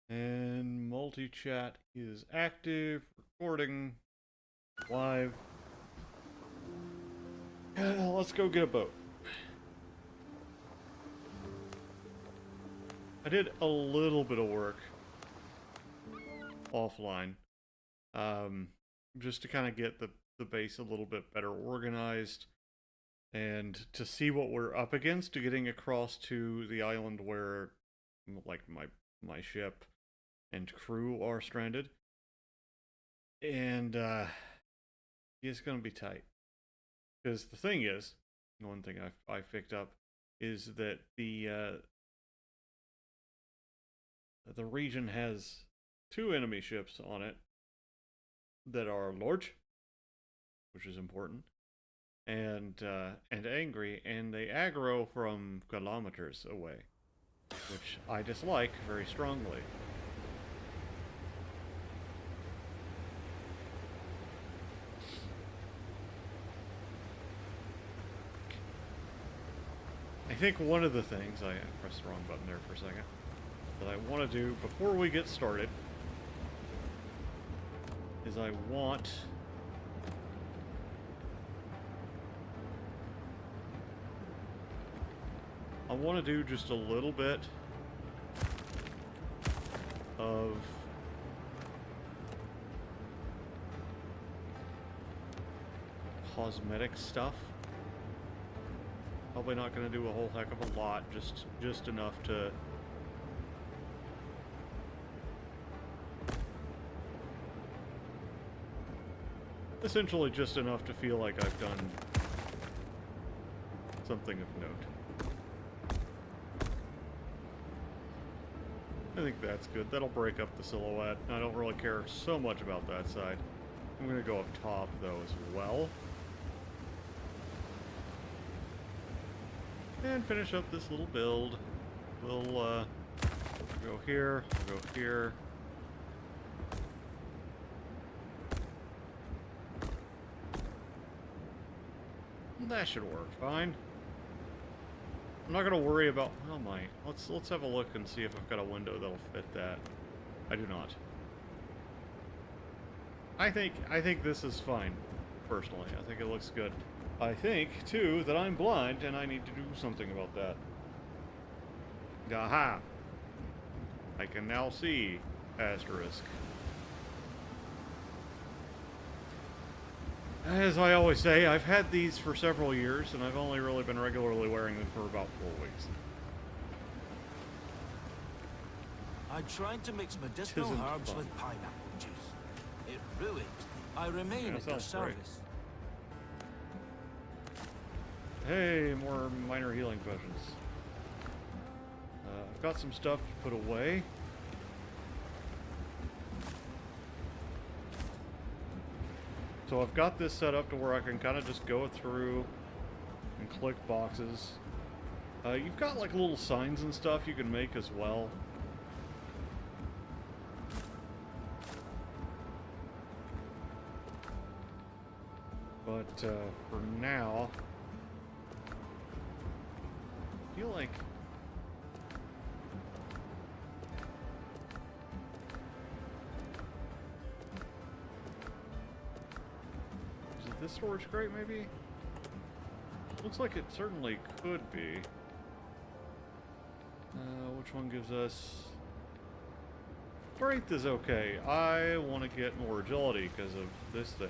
And multi-chat is active, recording, live. Let's go get a boat. I did a little bit of work offline, just to kind of get the base a little bit better organized and to see what we're up against to getting across to the island where, like, my ship and crew are stranded. And it's gonna be tight. Because the thing is, one thing I picked up is that the region has 2 enemy ships on it that are large, which is important, and angry, and they aggro from kilometers away, which I dislike very strongly. I think one of the things, I pressed the wrong button there for a second, that I want to do before we get started is I want to do just a little bit of cosmetic stuff. Probably not going to do a whole heck of a lot, just enough to essentially just enough to feel like I've done something of note. I think that's good. That'll break up the silhouette. I don't really care so much about that side. I'm going to go up top, though, as well. And finish up this little build. We'll go here, we'll go here. That should work fine. I'm not gonna worry about. Oh my! Let's have a look and see if I've got a window that'll fit that. I do not. I think this is fine. Personally, I think it looks good. I think too that I'm blind and I need to do something about that. Aha! I can now see. Asterisk. As I always say, I've had these for several years, and I've only really been regularly wearing them for about 4 weeks. I tried to mix medicinal herbs with pineapple juice. It ruined. I remain at your service. Hey, more minor healing potions. I've got some stuff to put away. So I've got this set up to where I can kind of just go through and click boxes. You've got like little signs and stuff you can make as well. But for now, I feel like this storage crate, maybe? Looks like it certainly could be. Which one gives us... Strength is okay. I want to get more agility because of this thing.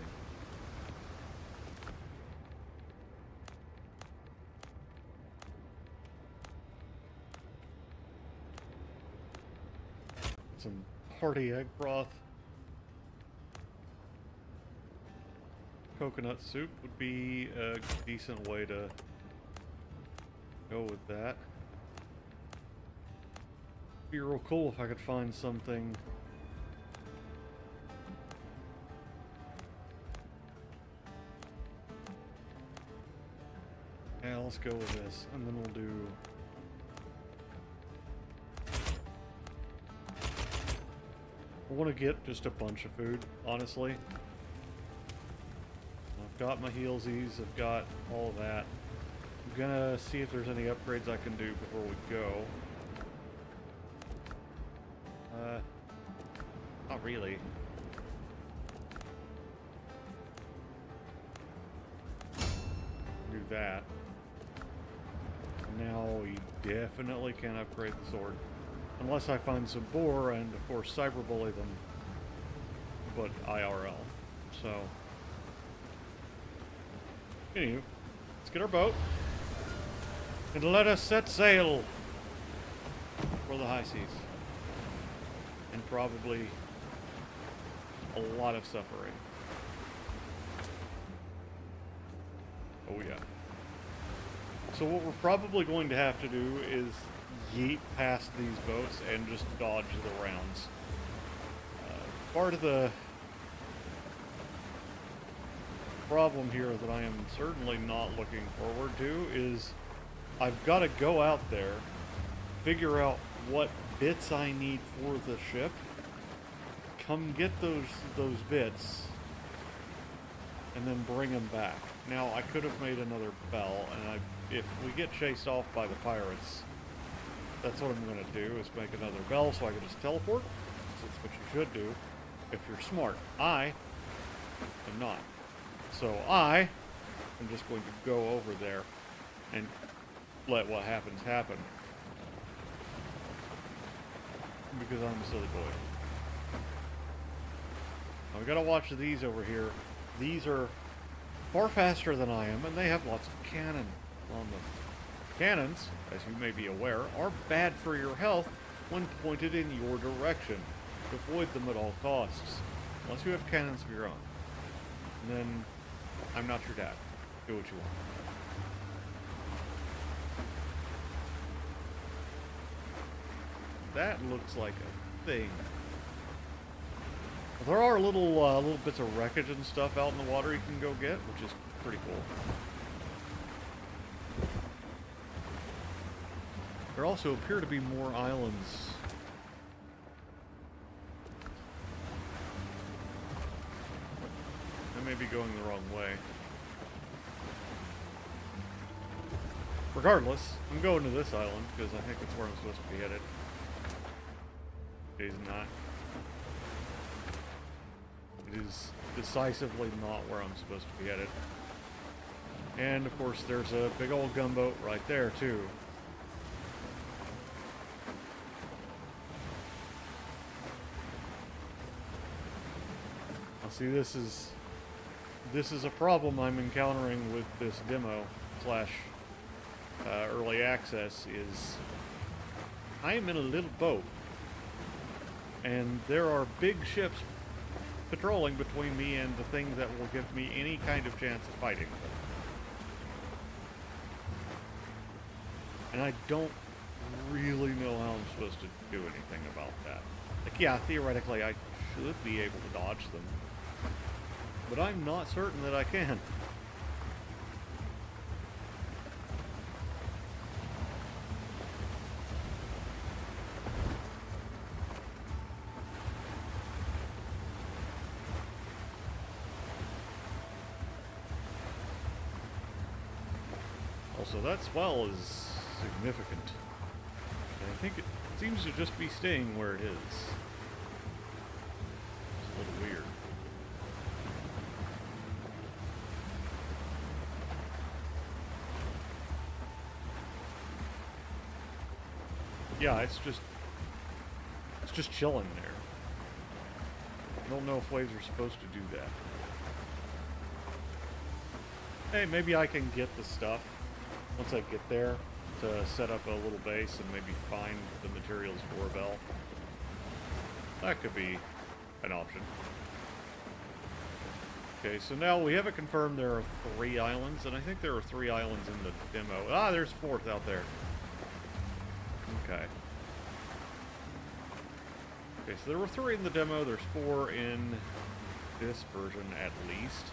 Some hearty egg broth. Coconut soup would be a decent way to go with that. Be real cool if I could find something. Yeah, let's go with this, and then we'll do... I want to get just a bunch of food, honestly. I've got my healsies, I've got all of that. I'm gonna see if there's any upgrades I can do before we go. really. Do that. Now we definitely can upgrade the sword. Unless I find some boar and, of course, cyberbully them. But IRL. So... Anywho, let's get our boat. And let us set sail for the high seas. And probably a lot of suffering. Oh yeah. So what we're probably going to have to do is yeet past these boats and just dodge the rounds. Part of the problem here that I am certainly not looking forward to is I've got to go out there, figure out what bits I need for the ship, come get those bits, and then bring them back. Now, I could have made another bell, and if we get chased off by the pirates, that's what I'm going to do, is make another bell so I can just teleport. That's what you should do if you're smart. I am not. So I am just going to go over there and let what happens happen. Because I'm a silly boy. Now we gotta watch these over here. These are far faster than I am, and they have lots of cannon on them. Cannons, as you may be aware, are bad for your health when pointed in your direction. Avoid them at all costs. Unless you have cannons of your own. And then, I'm not your dad. Do what you want. That looks like a thing. There are little bits of wreckage and stuff out in the water you can go get, which is pretty cool. There also appear to be more islands. I may be going the wrong way. Regardless, I'm going to this island because I think it's where I'm supposed to be headed. It is not. It is decisively not where I'm supposed to be headed. And of course there's a big old gunboat right there too. Now see, this is a problem I'm encountering with this demo slash early access is I am in a little boat. And there are big ships patrolling between me and the thing that will give me any kind of chance of fighting. And I don't really know how I'm supposed to do anything about that. Like, yeah, theoretically I should be able to dodge them. But I'm not certain that I can. Also, that swell is significant. And I think it seems to just be staying where it is. It's a little weird. Yeah, it's just chilling there. I don't know if waves are supposed to do that. Hey, maybe I can get the stuff once I get there to set up a little base and maybe find the materials for a bell. That could be an option. Okay, so now we have it confirmed there are 3 islands, and I think there are 3 islands in the demo. Ah, there's a 4th out there. Okay. Okay, so there were 3 in the demo, there's 4 in this version at least.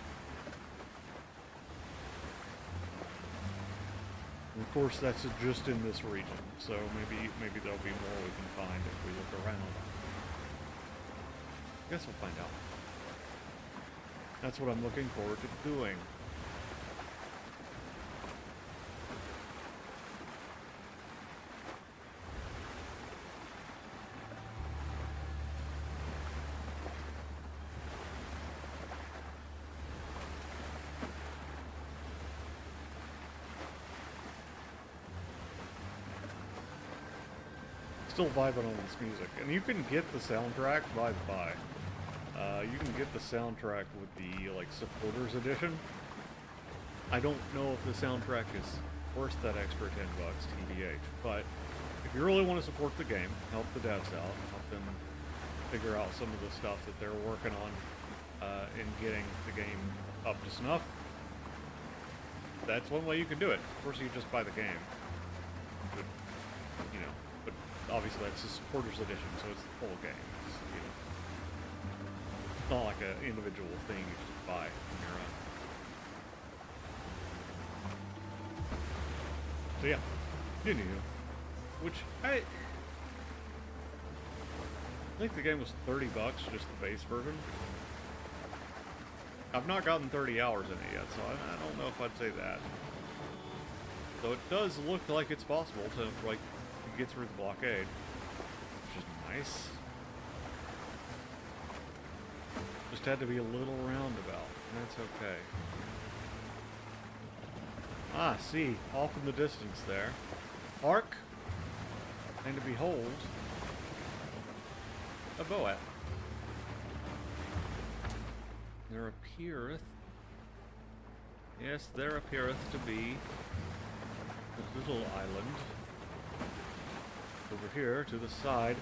And of course, that's just in this region, so maybe there'll be more we can find if we look around. I guess we'll find out. That's what I'm looking forward to doing. Still vibing on this music. And you can get the soundtrack, by the by. You can get the soundtrack with the, like, supporters edition. I don't know if the soundtrack is worth that extra $10, TBH, but if you really want to support the game, help the devs out, help them figure out some of the stuff that they're working on in getting the game up to snuff, that's one way you can do it. Of course, you just buy the game. But, you know, but obviously that's the supporters edition, so it's the full game. It's, you know, it's not like an individual thing you just buy on your own. So yeah, which I think the game was $30, just the base version. I've not gotten 30 hours in it yet, so I don't know if I'd say that. So it does look like it's possible to, like, get through the blockade, which is nice. Just had to be a little roundabout, and that's okay. Ah, see, off in the distance there. Arc, and to behold, a boat. There appeareth, yes, there appeareth to be a little island over here to the side.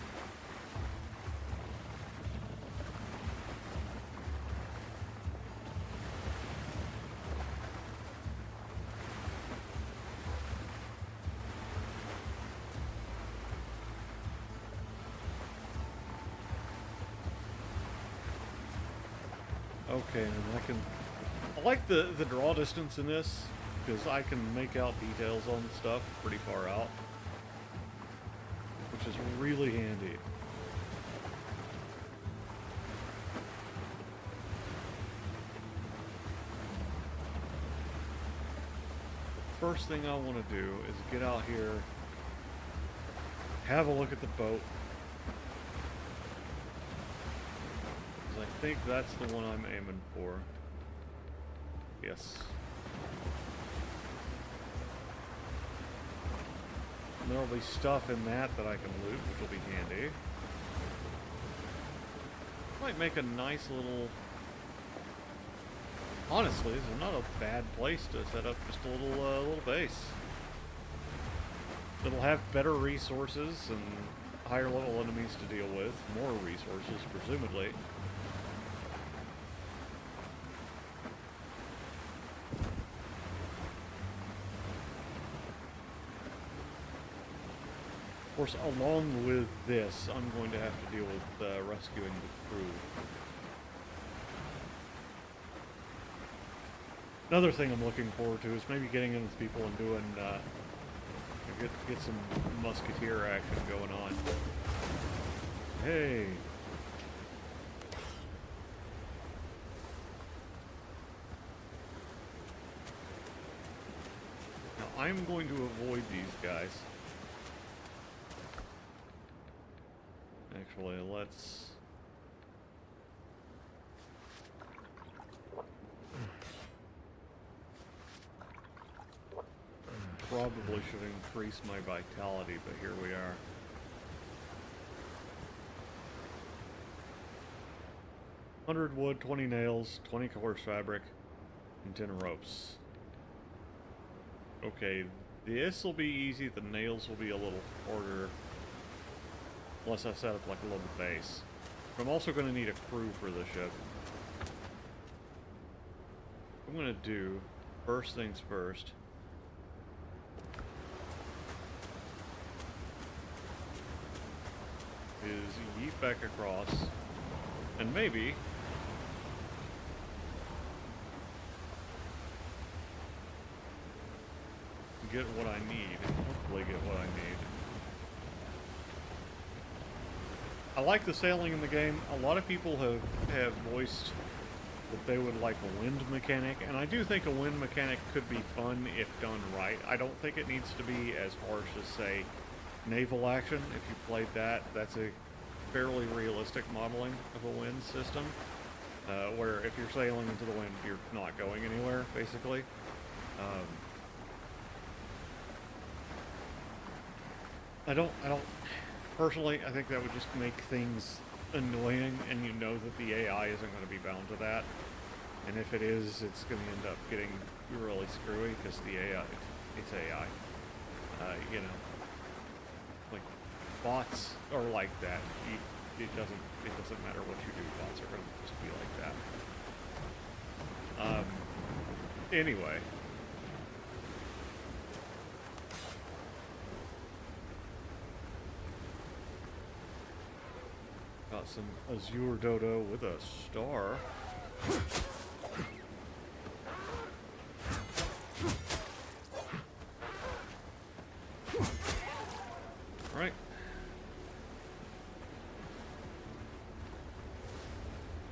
Okay, and I like the draw distance in this, because I can make out details on stuff pretty far out, which is really handy. The first thing I want to do is get out here, have a look at the boat. I think that's the one I'm aiming for. Yes. And there'll be stuff in that I can loot, which will be handy. Might make a nice little... Honestly, this is not a bad place to set up just a little base. It'll have better resources and higher level enemies to deal with. More resources, presumably. Of course, along with this, I'm going to have to deal with rescuing the crew. Another thing I'm looking forward to is maybe getting in with people and doing, get some musketeer action going on. Hey! Now, I'm going to avoid these guys. Actually, let's... Probably should increase my vitality, but here we are. $100 wood, 20 nails, 20 coarse fabric, and 10 ropes. Okay, this will be easy, the nails will be a little harder. Unless I set up like a little base. But I'm also going to need a crew for the ship. What I'm going to do, first things first, is yeet back across, and maybe get what I need. Hopefully get what I need. I like the sailing in the game. A lot of people have voiced that they would like a wind mechanic, and I do think a wind mechanic could be fun if done right. I don't think it needs to be as harsh as, say, naval action. If you played that, that's a fairly realistic modeling of a wind system, where if you're sailing into the wind, you're not going anywhere, basically. Personally, I think that would just make things annoying, and you know that the AI isn't going to be bound to that. And if it is, it's going to end up getting really screwy because the AI, it's AI. You know, like bots are like that. It doesn't matter what you do. Bots are going to just be like that. Anyway. Got some Azure Dodo with a star. Right.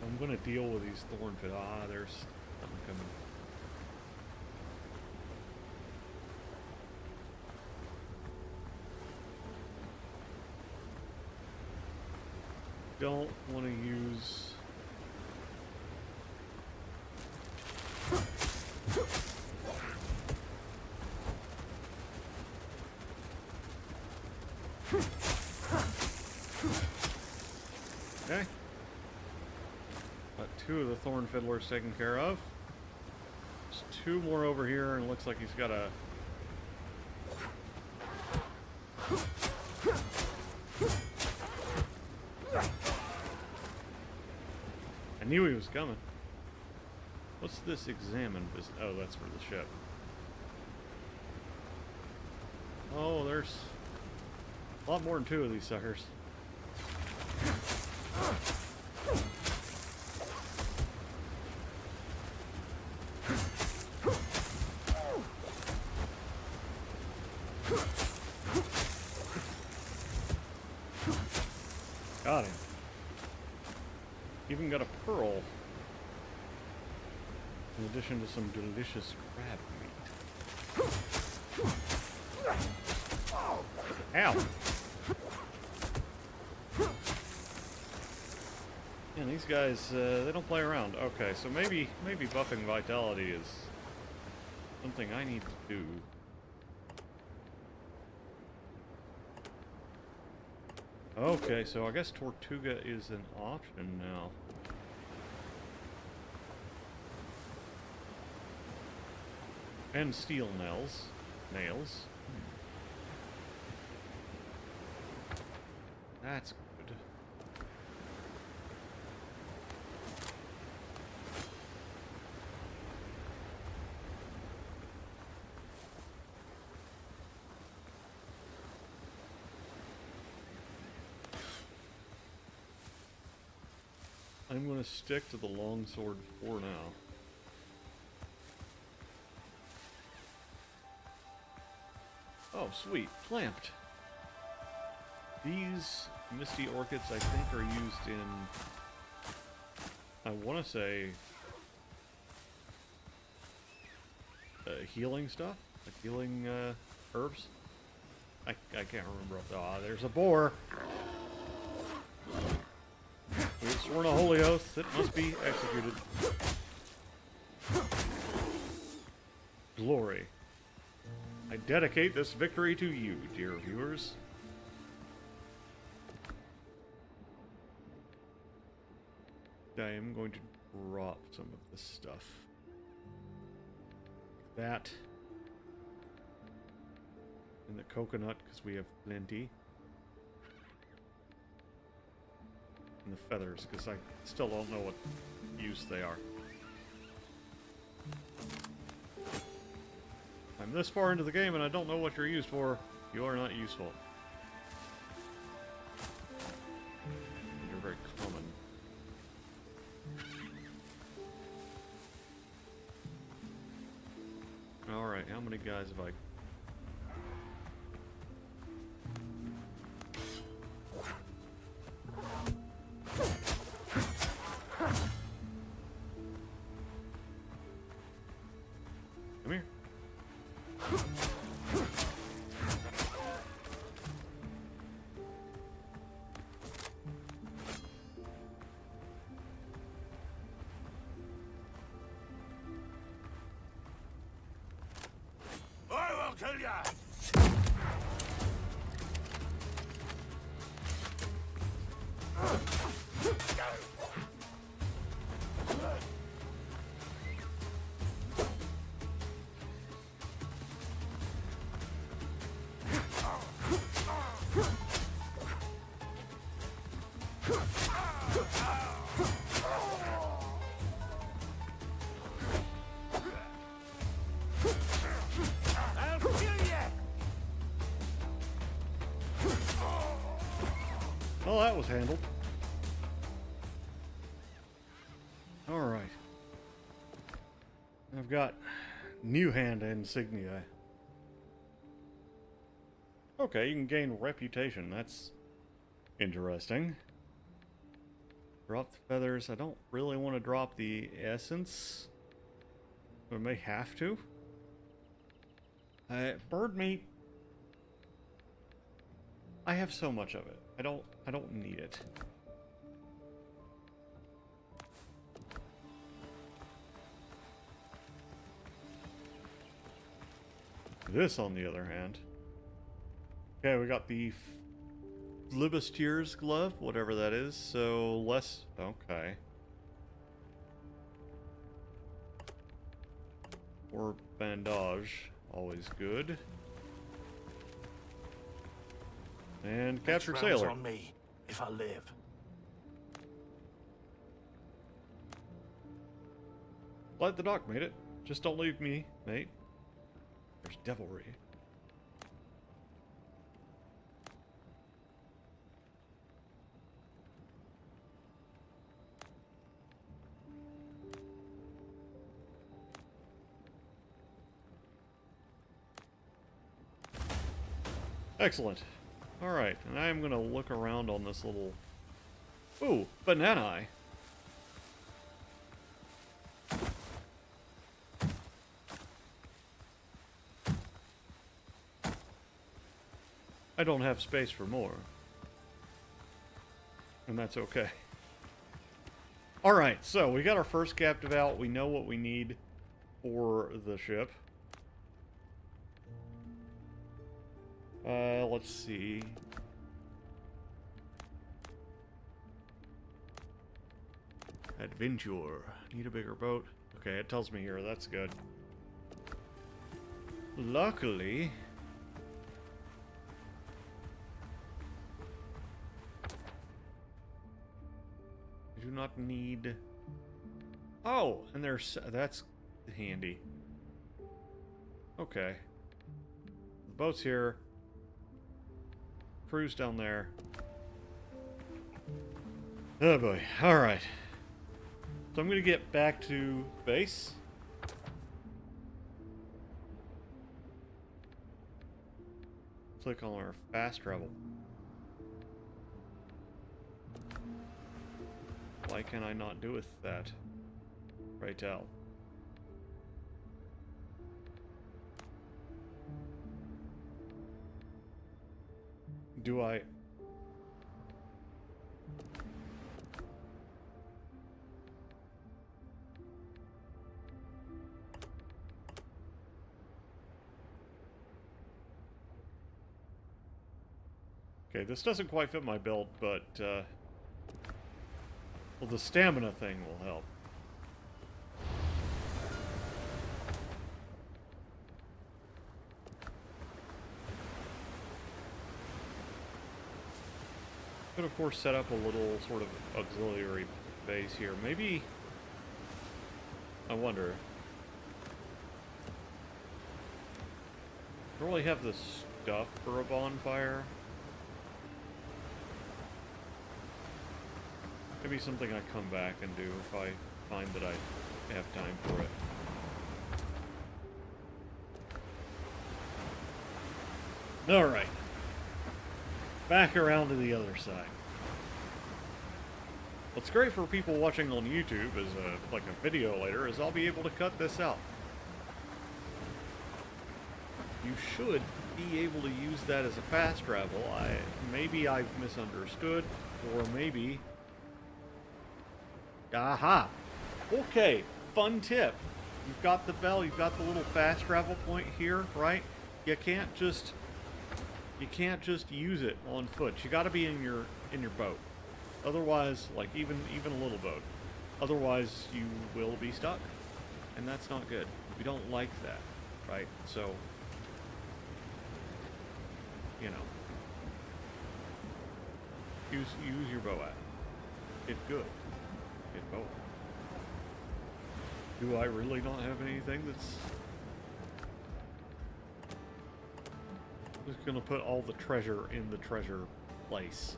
I'm gonna deal with these thornfish. Ah, there's something coming. Don't want to use... Okay. Got 2 of the thorn fiddlers taken care of. There's 2 more over here, and it looks like he's got a... I knew he was coming. What's this examine business? Oh, that's for the ship. Oh, there's a lot more than 2 of these suckers. Got him. Even got a pearl. In addition to some delicious crab meat. Ow! And these guys, they don't play around. Okay, so maybe buffing vitality is something I need to do. Okay, so I guess Tortuga is an option now. And steel nails. That's good. I'm going to stick to the longsword for now. Oh, sweet. Clamped. These misty orchids, I think, are used in... I want to say... healing stuff? Like healing, herbs? I can't remember. Ah, there's a boar! We've sworn a holy oath. It must be executed. Glory. I dedicate this victory to you, dear viewers. I am going to drop some of this stuff. That. And the coconut, because we have plenty. And the feathers, because I still don't know what use they are. I'm this far into the game and I don't know what you're used for. You are not useful. You're very common. Alright, how many guys have I... Come here. I Well, that was handled. Alright. I've got new hand insignia. Okay, you can gain reputation. That's interesting. Drop the feathers. I don't really want to drop the essence. I may have to. Bird meat. I have so much of it. I don't need it. This, on the other hand. Okay, we got the Flibustier's glove, whatever that is. So less. Okay. Or bandage, always good. And captured sailor. On me, if I live. Glad the doc made it. Just don't leave me, mate. There's devilry. Excellent. Alright, and I am going to look around on this little... Ooh, banana. I don't have space for more. And that's okay. Alright, so we got our first captive out. We know what we need for the ship. Let's see. Adventure. Need a bigger boat. Okay, it tells me here. That's good. Luckily... I do not need... Oh! And there's... That's handy. Okay. The boat's here. Crew's down there. Oh boy. Alright. So I'm going to get back to base. Click on our fast travel. Why can I not do with that? Pray tell. Do I... Okay, this doesn't quite fit my build, but, well, the stamina thing will help. Could, of course, set up a little sort of auxiliary base here. Maybe... I wonder. I don't really have the stuff for a bonfire. Maybe something I come back and do if I find that I have time for it. Alright. Back around to the other side. What's great for people watching on YouTube is like a video later is I'll be able to cut this out. You should be able to use that as a fast travel. Maybe I've misunderstood, or maybe... Aha! Okay, fun tip. You've got the bell, you've got the little fast travel point here, right? You can't just use it on foot. You got to be in your boat. Otherwise, like even a little boat. Otherwise, you will be stuck, and that's not good. We don't like that, right? So, you know, use your BOAT. It's good. Get BOAT. Do I really not have anything that's just gonna put all the treasure in the treasure place?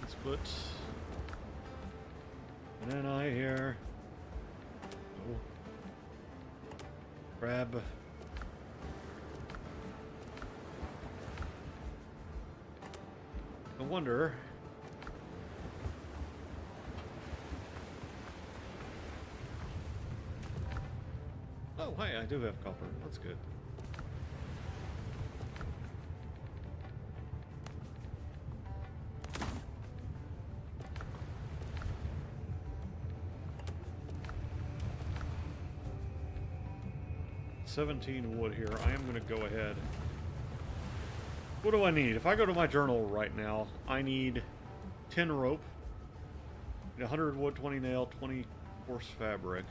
Let's put an eye here. Oh. Grab. I wonder. Oh, hey, I do have copper. That's good. $17 wood here. I am going to go ahead. What do I need? If I go to my journal right now, I need 10 rope, 100 wood, 20 nail, 20 coarse fabric.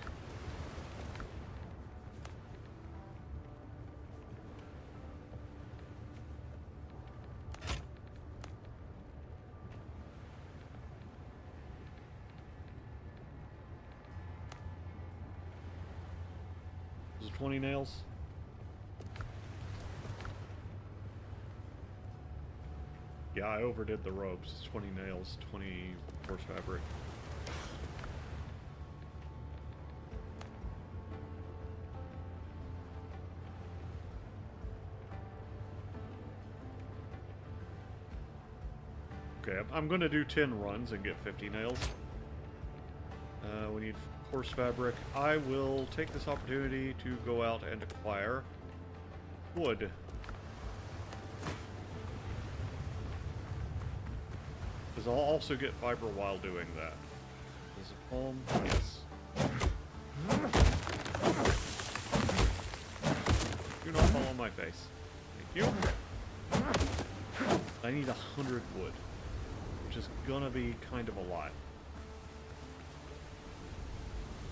Is it 20 nails? Yeah, I overdid the ropes. It's 20 nails, 20 coarse fabric. Okay, I'm going to do 10 runs and get 50 nails. We need coarse fabric. I will take this opportunity to go out and acquire wood. Because I'll also get fiber while doing that. Is it home? Yes. Do not fall on my face. Thank you. I need 100 wood, which is gonna be kind of a lot.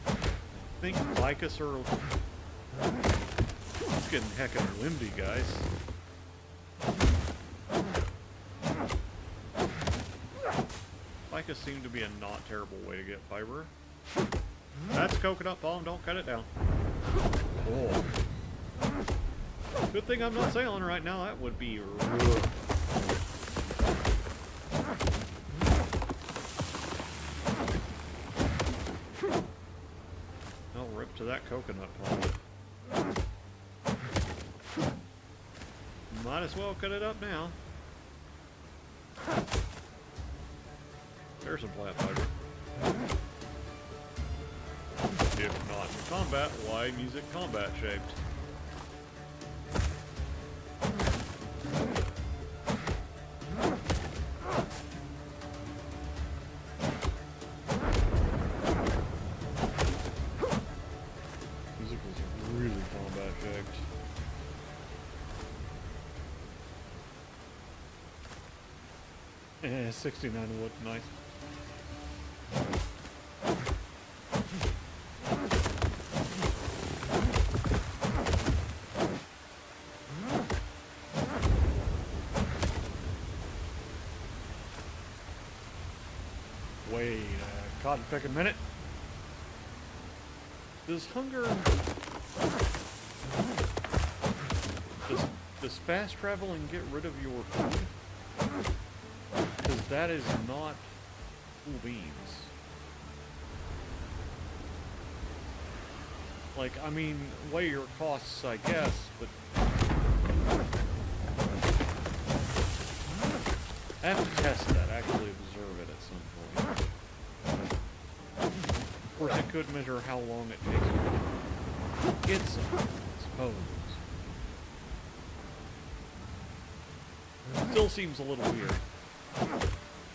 I think Vicus are... It's getting heckin' windy, guys. Vicus seemed to be a not terrible way to get fiber. That's coconut palm, don't cut it down. Oh. Good thing I'm not sailing right now, that would be rough. To that coconut palm. Might as well cut it up now. There's some plant fiber. If not for combat, why music combat shaped? Yeah, 69 wood, nice. Wait, cotton pick a minute. Does hunger... Does fast traveling get rid of your food? Because that is not cool beans. Like, I mean, weigh your costs, I guess, but... I have to test that, actually observe it at some point. Of course, it could measure how long it takes to get some, I suppose. Still seems a little weird.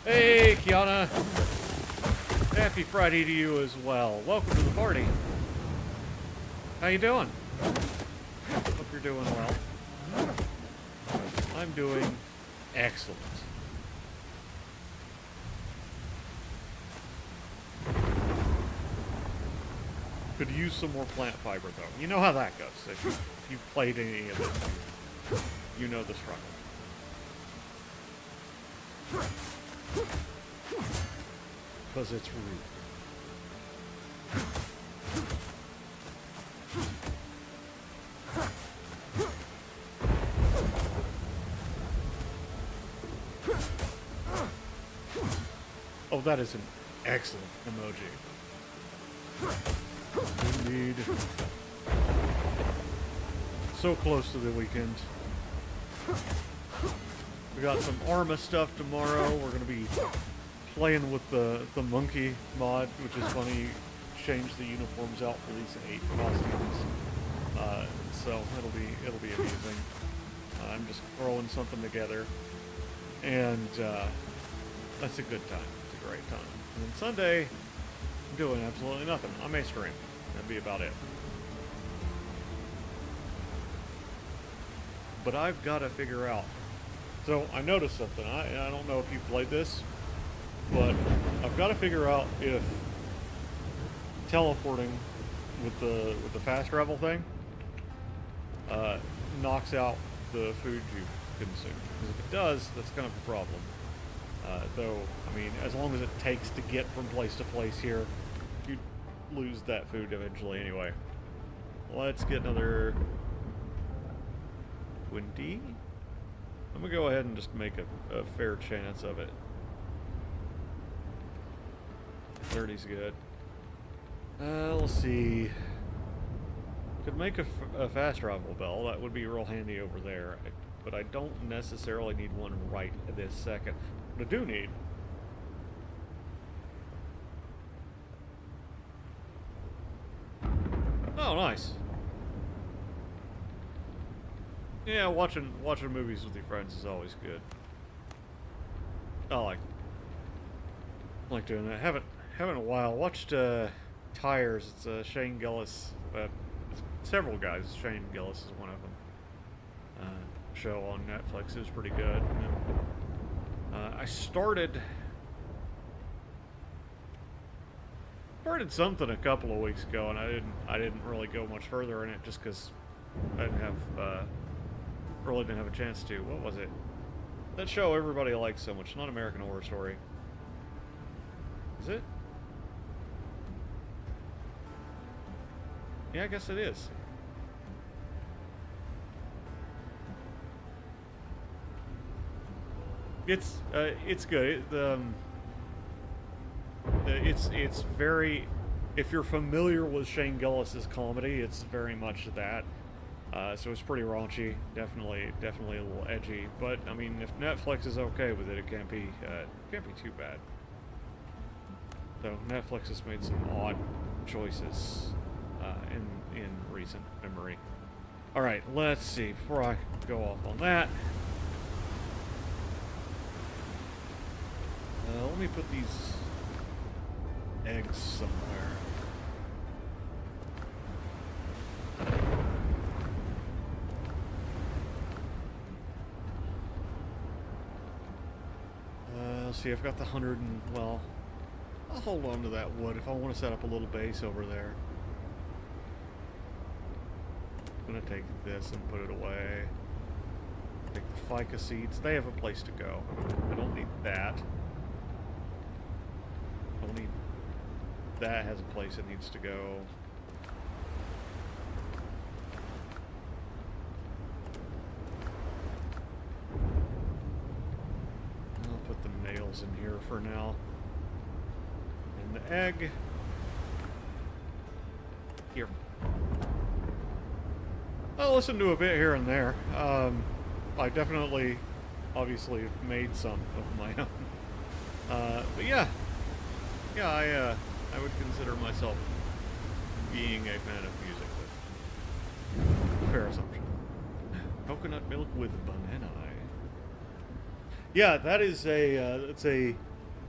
Hey, Kiana! Happy Friday to you as well. Welcome to the party. How you doing? Hope you're doing well. I'm doing excellent. Could use some more plant fiber, though. You know how that goes. If you've played any of it, you know the struggle. Because it's rude. Oh, that is an excellent emoji. Indeed. So close to the weekend. We got some Arma stuff tomorrow. We're going to be playing with the monkey mod, which is funny. Change the uniforms out for these 8 costumes. So it'll be amusing. I'm just throwing something together, and that's a good time. It's a great time. And then Sunday, I'm doing absolutely nothing. I may stream. That'd be about it. But I've got to figure out. So I noticed something. I don't know if you've played this, but I've got to figure out if teleporting with the fast travel thing knocks out the food you consume. Because if it does, that's kind of a problem. Though, I mean, as long as it takes to get from place to place here, you lose that food eventually anyway. Let's get another 20. I'm gonna go ahead and just make a fair chance of it. 30's good. Let's see. Could make a fast travel bell. That would be real handy over there. But I don't necessarily need one right this second. What I do need... Oh, nice. Yeah, watching movies with your friends is always good. I like doing that. Haven't in a while. Watched Tires. It's Shane Gillis. Several guys. Shane Gillis is one of them. Show on Netflix is pretty good. I started something a couple of weeks ago, and I didn't really go much further in it just because I really didn't have a chance to. What was it? That show everybody likes so much. Not American Horror Story. Is it? Yeah, I guess it is. It's good. It's very. If you're familiar with Shane Gillis's comedy, it's very much that. So it's pretty raunchy. Definitely a little edgy. But I mean, if Netflix is okay with it, it can't be too bad. So Netflix has made some odd choices in recent memory. All right, let's see. Before I go off on that. Let me put these eggs somewhere. Let's see, I've got the 100 and, well, I'll hold on to that wood if I want to set up a little base over there. I'm going to take this and put it away. Take the ficus seeds. They have a place to go. I don't need that. That has a place it needs to go. I'll put the nails in here for now. And the egg here. I'll listen to a bit here and there. I definitely, obviously, have made some of my own. But yeah. Yeah, I would consider myself being a fan of music. Fair assumption. Coconut milk with banana. Yeah, that is a it's a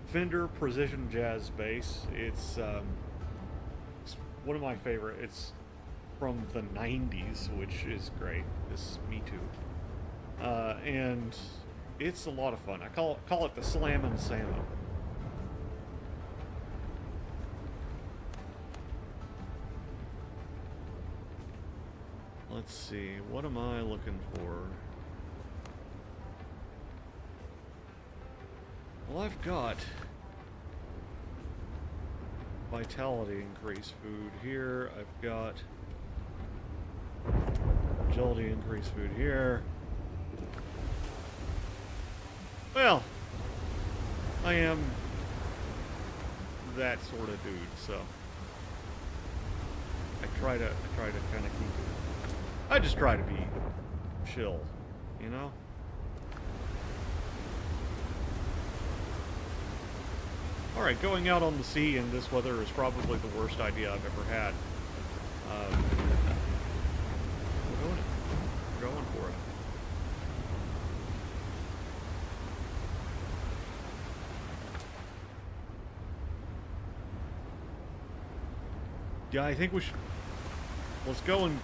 Fender Precision Jazz bass. It's one of my favorite. It's from the '90s, which is great. Me too. And it's a lot of fun. I call it the Slammin' Salmon. Let's see, what am I looking for? Well, I've got vitality increase food here. I've got agility increase food here. Well, I am that sort of dude, so I try to kind of keep it. I just try to be chill, you know? Alright, going out on the sea in this weather is probably the worst idea I've ever had. We're going for it. Yeah, I think we should... Let's go and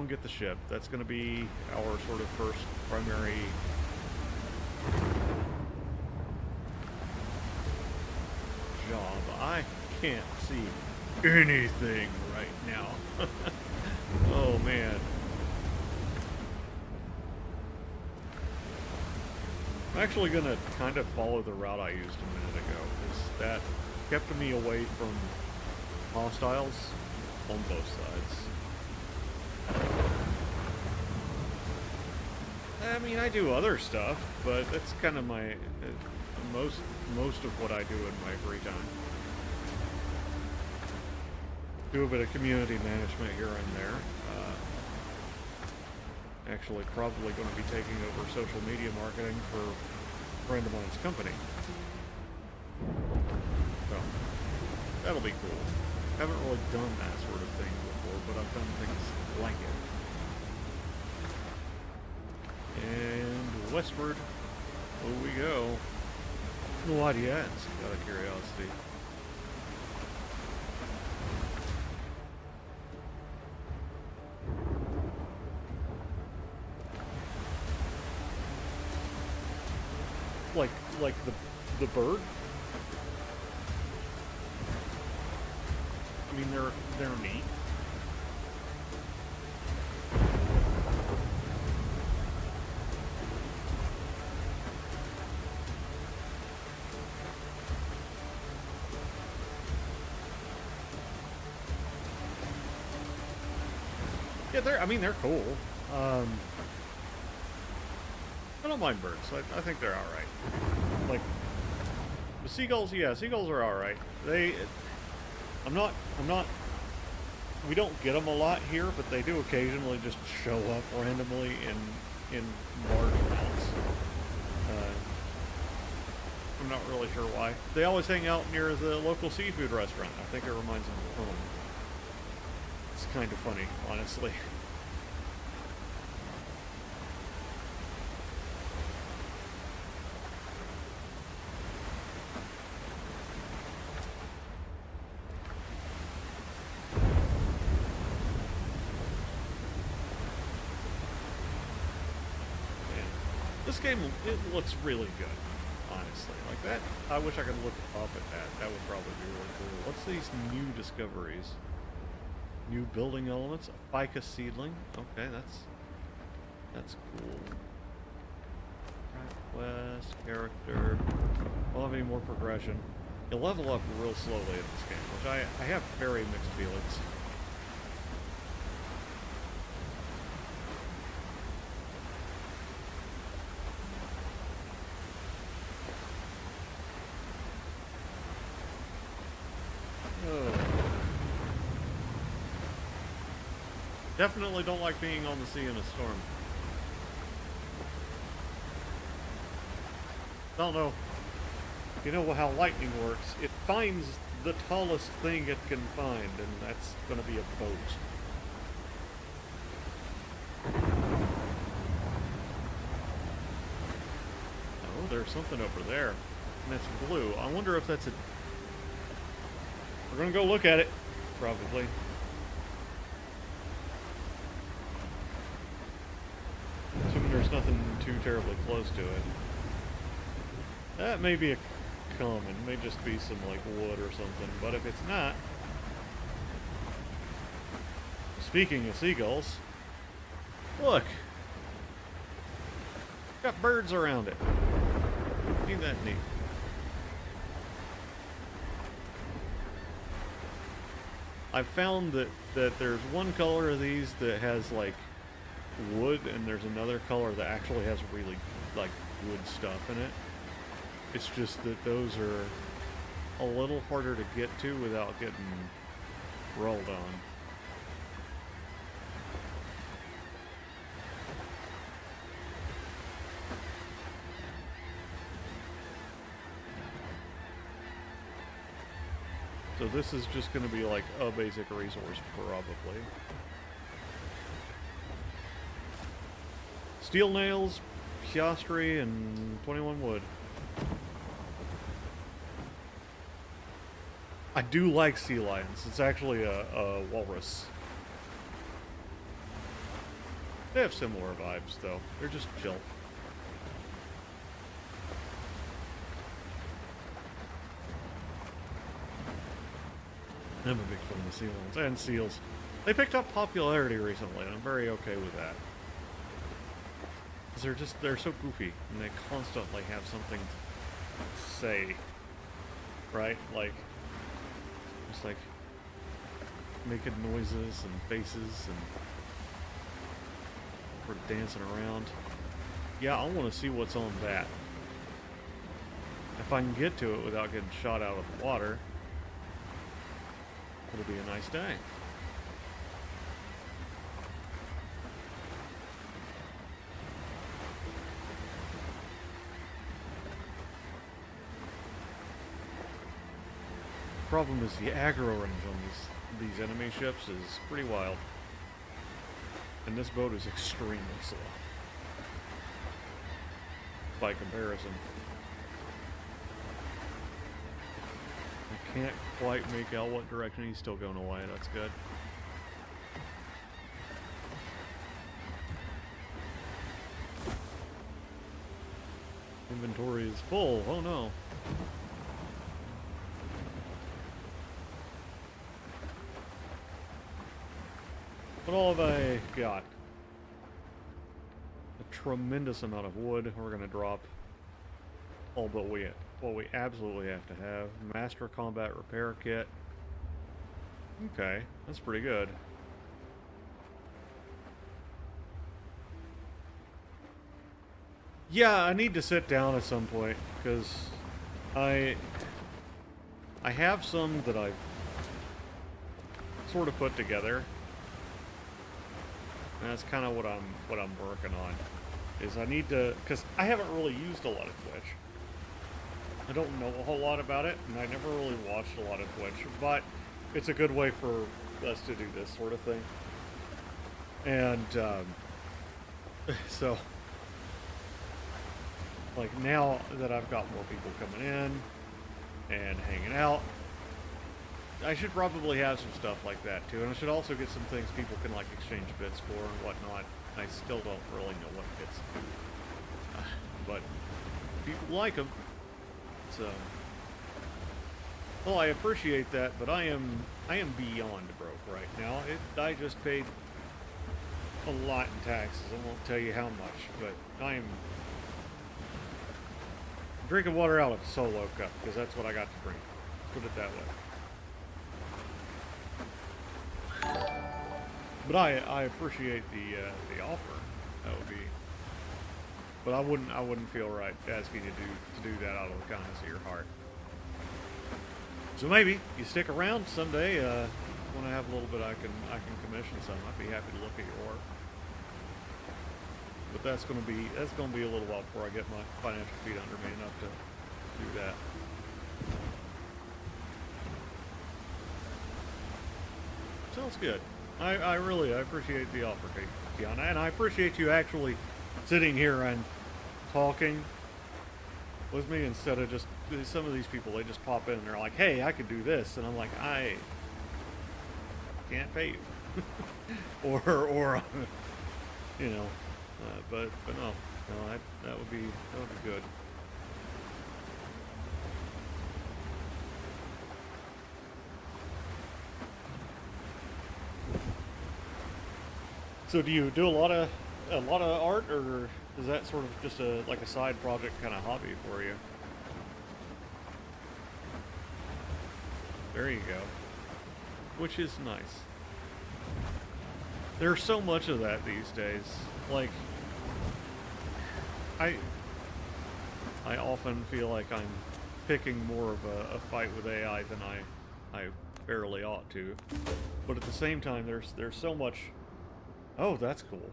get the ship. That's going to be our sort of first primary job. I can't see anything right now. Oh man. I'm actually going to kind of follow the route I used a minute ago, because that kept me away from hostiles on both sides. I mean, I do other stuff, but that's kind of my most of what I do in my free time. Do a bit of community management here and there. Actually, probably going to be taking over social media marketing for a friend of mine's company. So that'll be cool. Haven't really done that sort of thing before, but I've done things like it. And westward we go. Why do you ask? Out of curiosity. Like the bird? I mean, they're neat. Yeah, they're cool. I don't mind birds. I think they're all right. Like the seagulls, yeah, seagulls are all right. I'm not. We don't get them a lot here, but they do occasionally just show up randomly in large amounts. I'm not really sure why. They always hang out near the local seafood restaurant. I think it reminds them of home. It's kind of funny, honestly. This game, it looks really good, honestly. Like that, I wish I could look up at that. That would probably be really cool. What's these new discoveries? New building elements, a ficus seedling. Okay, that's cool. Right, quest, character. Don't have any more progression. You level up real slowly in this game, which I have very mixed feelings. Definitely don't like being on the sea in a storm. Don't know. You know how lightning works. It finds the tallest thing it can find, and that's going to be a boat. Oh. there's something over there, and that's blue. I wonder if that's a... We're gonna go look at it, probably. Assuming there's nothing too terribly close to it. That may be a common, it may just be some like wood or something, but if it's not... Speaking of seagulls, look! Got birds around it. Ain't that neat? I've found that there's one color of these that has like wood, and there's another color that actually has really like wood stuff in it. It's just that those are a little harder to get to without getting rolled on. So this is just going to be like a basic resource, probably. Steel nails, piastri, and 21 wood. I do like sea lions. It's actually a walrus. They have similar vibes, though. They're just chill. I'm a big fan of sea lions and seals. They picked up popularity recently, and I'm very okay with that. Because they're so goofy, and they constantly have something to say. Right? Like, just like making noises and faces and sort of dancing around. Yeah, I want to see what's on that. If I can get to it without getting shot out of the water, it'll be a nice day. Problem is the aggro range on these enemy ships is pretty wild. And this boat is extremely slow by comparison. I can't quite make out what direction he's still going away. That's good. Inventory is full. Oh no. What all have I got? A tremendous amount of wood. We're going to drop all but what we absolutely have to have. Master Combat Repair Kit. Okay, that's pretty good. Yeah, I need to sit down at some point, because I have some that I've sort of put together. And that's kind of what I'm working on. Is I need to, because I haven't really used a lot of Twitch. I don't know a whole lot about it, and I never really watched a lot of Twitch, but it's a good way for us to do this sort of thing. And so, like now that I've got more people coming in and hanging out, I should probably have some stuff like that too, and I should also get some things people can like exchange bits for and whatnot. I still don't really know what bits, but people like them. So, well, I appreciate that, but I am beyond broke right now. I just paid a lot in taxes. I won't tell you how much, but I am drinking water out of a solo cup because that's what I got to drink. Put it that way. But I appreciate the offer. That would be, but I wouldn't feel right asking you to do that out of the kindness of your heart. So maybe you stick around someday. When I have a little bit, I can commission some. I'd be happy to look at your work. But that's gonna be a little while before I get my financial feet under me enough to do that. Sounds good. I really appreciate the offer, Kiana, and I appreciate you actually sitting here and talking with me, instead of just some of these people, they just pop in and they're like, hey, I could do this, and I'm like, I can't pay you. or you know, but no, that would be good. So do you do a lot of art, or is that sort of just like a side project kind of hobby for you? There you go. Which is nice. There's so much of that these days. Like, I often feel like I'm picking more of a fight with AI than I barely ought to. But at the same time, there's so much. Oh, that's cool.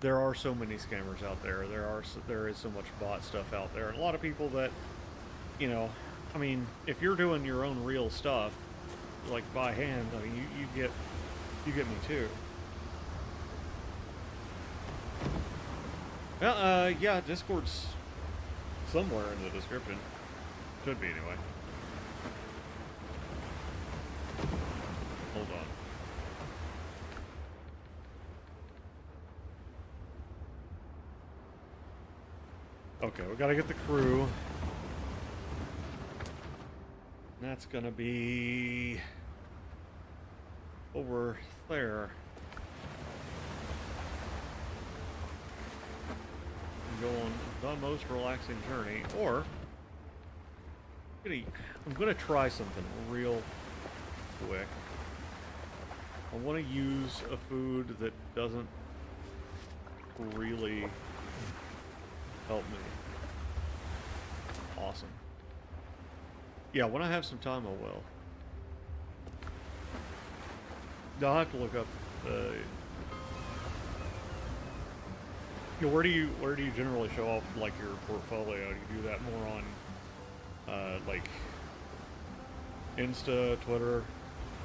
There are so many scammers out there. There is so much bot stuff out there. And a lot of people that, you know, I mean, if you're doing your own real stuff, like by hand, I mean, you get me too. Well, yeah, Discord's somewhere in the description. Should be anyway. Hold on. Okay, we gotta get the crew. That's gonna be over there. Go on the most relaxing journey, or I'm gonna try something real quick. I want to use a food that doesn't really help me. Awesome. Yeah, when I have some time, I will. I'll have to look up. Where do you generally show off like your portfolio? Do you do that more on like Insta, Twitter,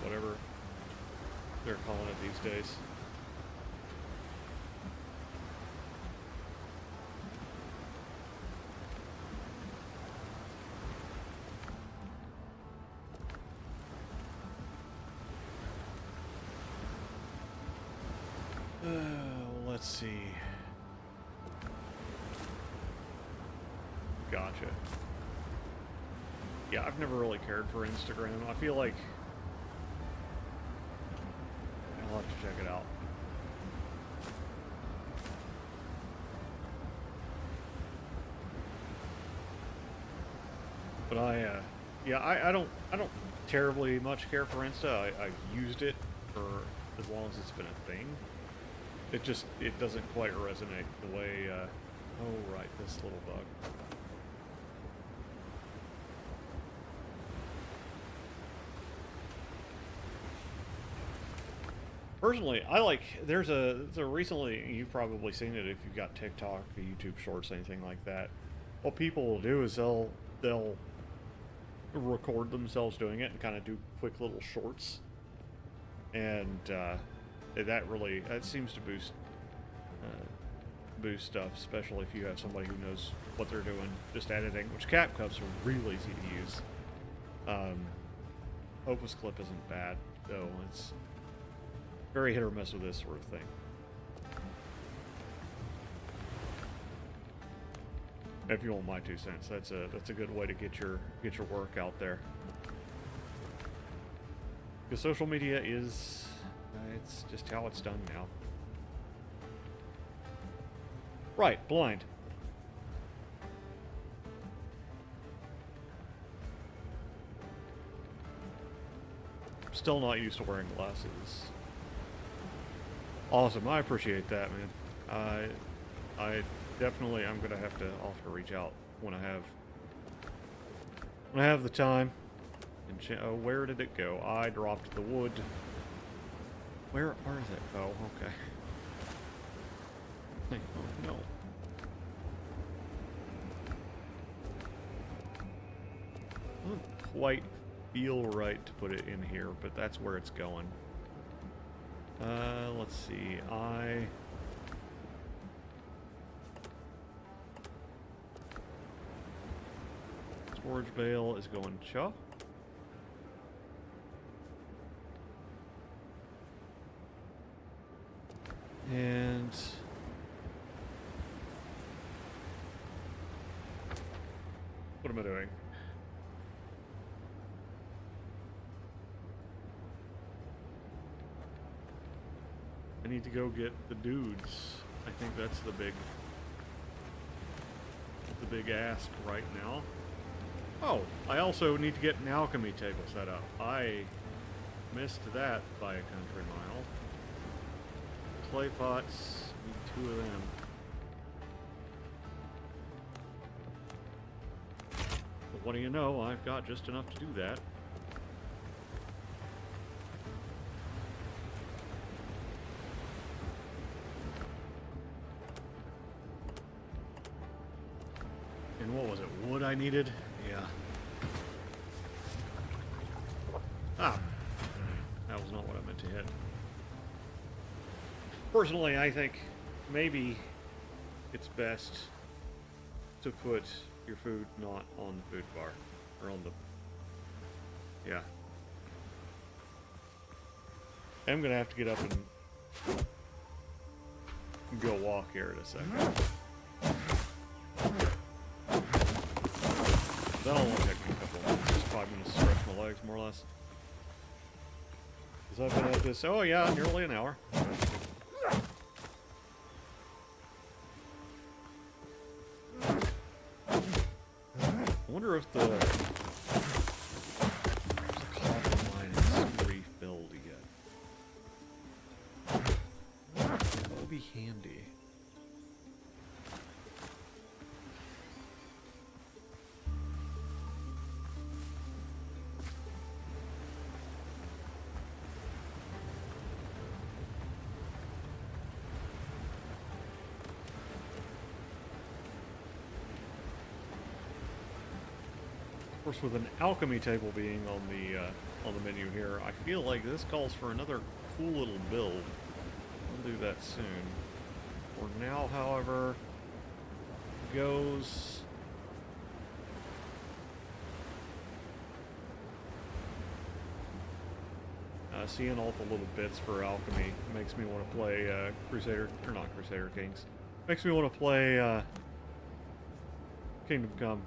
whatever they're calling it these days? Let's see. Gotcha. Yeah, I've never really cared for Instagram. I feel like I'll have to check it out. But I don't terribly much care for Insta. I've used it for as long as it's been a thing. It doesn't quite resonate the way, oh right, this little bug. Personally, I like, there's a recently, you've probably seen it if you've got TikTok, YouTube Shorts, anything like that. What people will do is they'll record themselves doing it and kind of do quick little shorts. And, that seems to boost stuff, especially if you have somebody who knows what they're doing, just editing, which CapCut's are real easy to use. Opus Clip isn't bad, though. It's very hit or miss with this sort of thing. If you want my 2 cents, that's a good way to get your work out there. Because social media is, it's just how it's done now. Right, blind. Still not used to wearing glasses. Awesome, I appreciate that, man. I definitely, I'm gonna have to reach out when I have the time. And oh, where did it go? I dropped the wood. Where is it? Oh, okay. Oh, no. Doesn't quite feel right to put it in here, but that's where it's going. Let's see. Forge bale is going cha. And what am I doing? I need to go get the dudes. I think that's the big ask right now. Oh, I also need to get an alchemy table set up. I missed that by a country mile. Clay pots, need 2 of them. But what do you know, I've got just enough to do that. And what was it, wood I needed? Yeah. Ah, that was not what I meant to hit. Personally, I think maybe it's best to put your food not on the food bar, or on the, yeah. I'm gonna have to get up and go walk here in a second. That'll only take me a couple of minutes, just 5 minutes to stretch my legs, more or less. Because I've been at this, oh yeah, nearly an hour. I wonder if the copper mine is refilled yet. That would be handy. Of course, with an alchemy table being on the menu here, I feel like this calls for another cool little build. We'll do that soon. For now, however, goes seeing all the little bits for alchemy makes me want to play Crusader, or not Crusader Kings. Makes me want to play Kingdom Come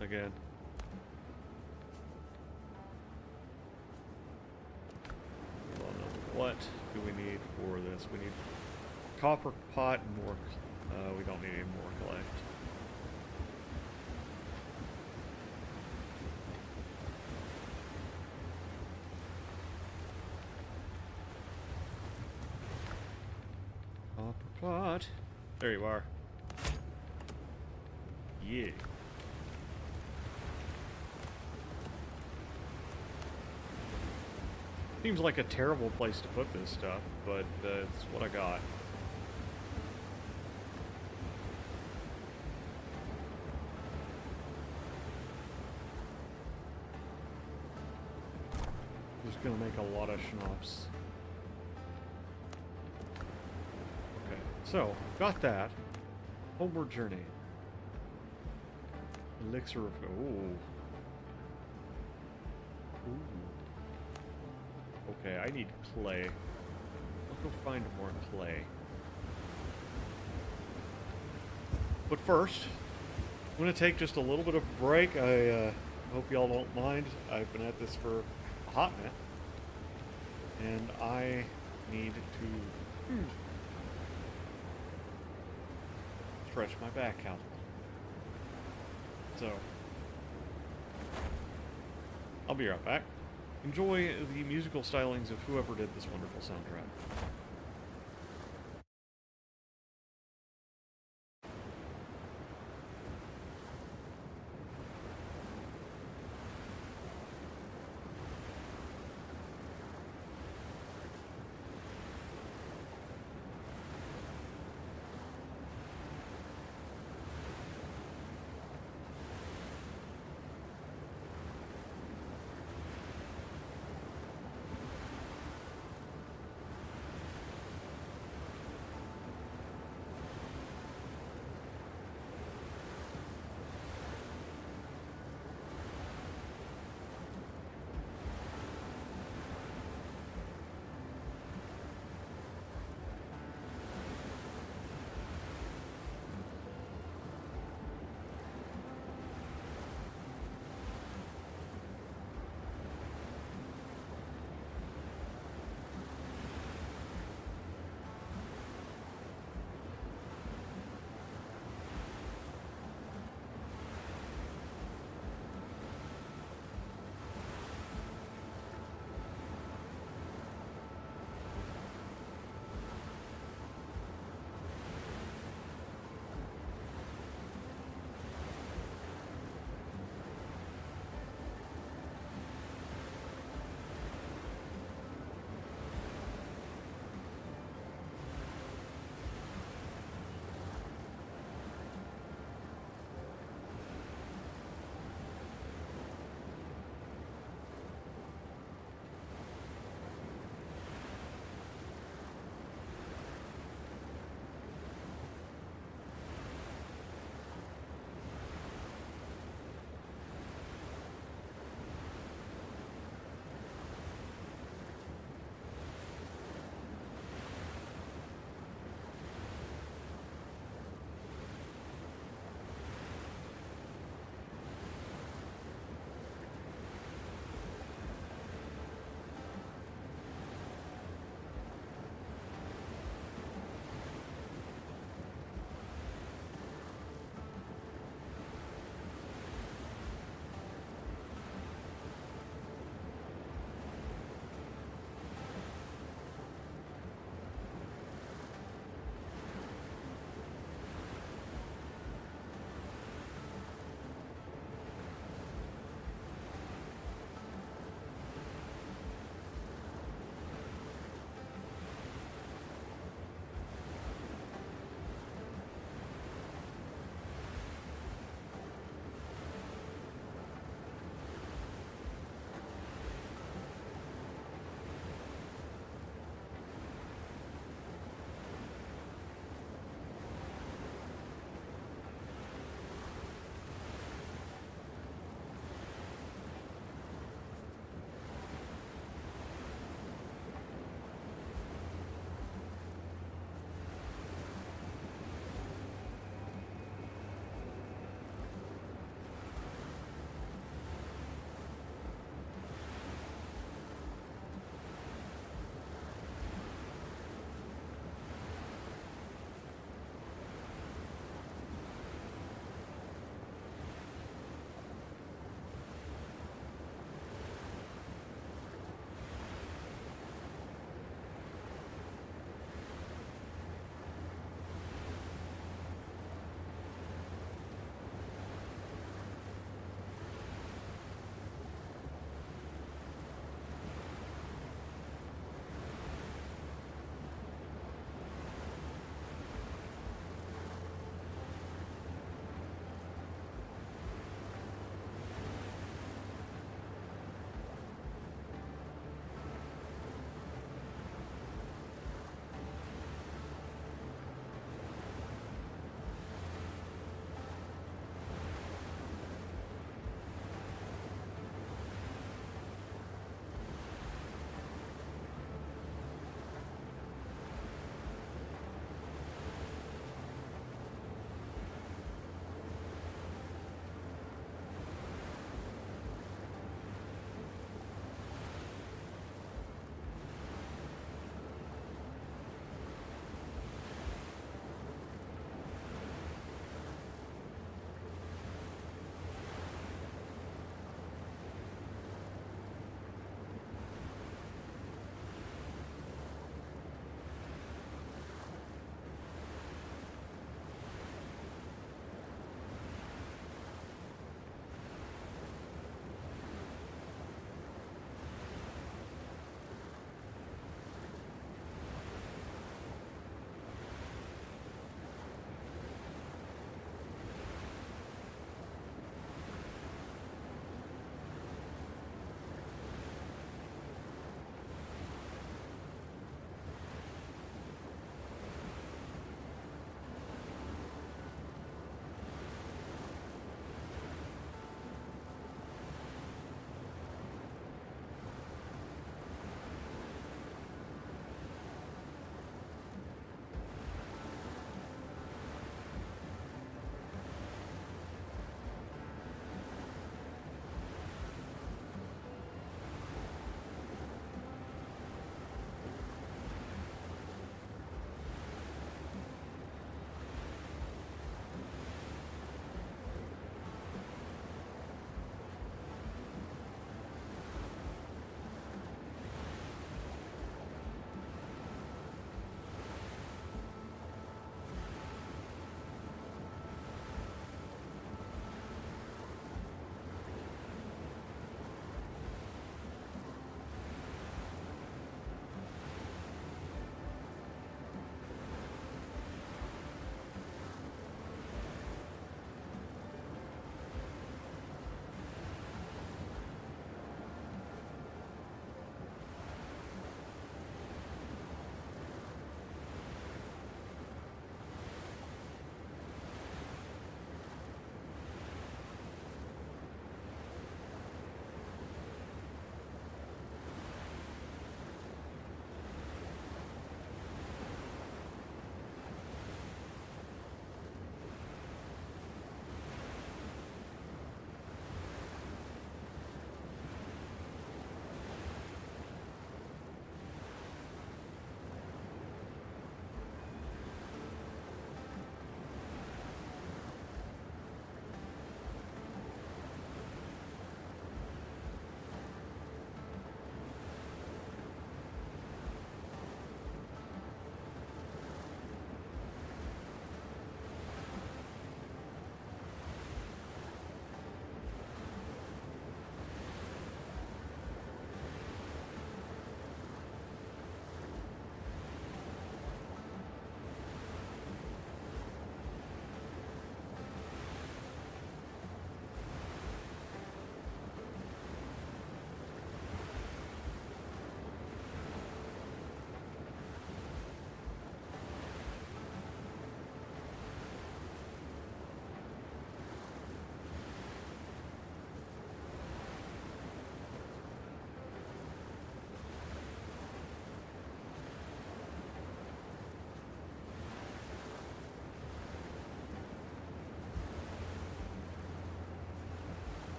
again. Well, no. What do we need for this? We need copper pot and more. We don't need any more clay. Copper pot. There you are. Yeah. Seems like a terrible place to put this stuff, but it's what I got. Just gonna make a lot of schnapps. Okay, so got that. Homeward journey. Elixir of ooh. Ooh. Okay, I need clay. I'll go find more clay. But first, I'm going to take just a little bit of a break. I hope y'all don't mind. I've been at this for a hot minute. And I need to stretch my back out. So, I'll be right back. Enjoy the musical stylings of whoever did this wonderful soundtrack.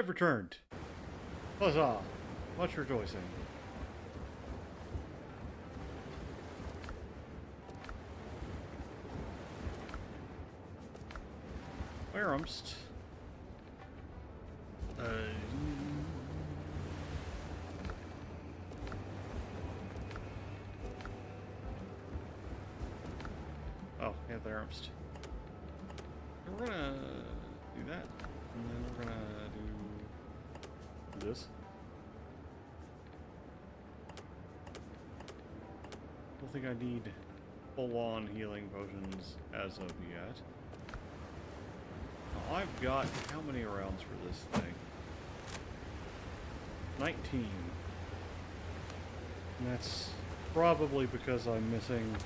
I've returned. Huzzah! Much rejoicing. Where'mst? Oh, yeah, there'mst. We're gonna do that, and then we're gonna do this. I don't think I need full-on healing potions as of yet. Now, I've got how many rounds for this thing? 19. And that's probably because I'm missing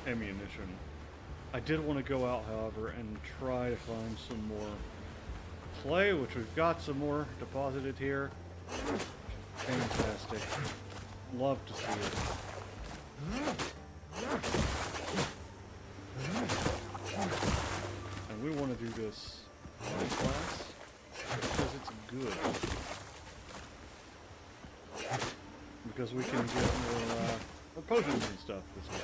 ammunition. I did want to go out, however, and try to find some more clay, which we've got some more deposited here. Fantastic. Love to see it. And we want to do this in class because it's good. Because we can get more potions and stuff this way.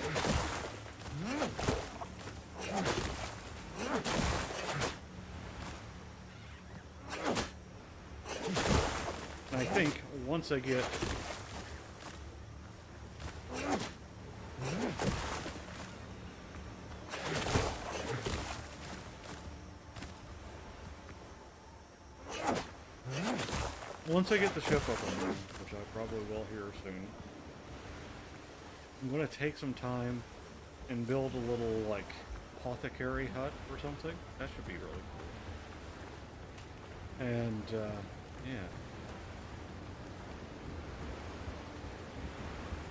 And I think once I get the ship up and running, which I probably will here soon, I'm going to take some time and build a little, like, apothecary hut or something. That should be really cool. And, yeah.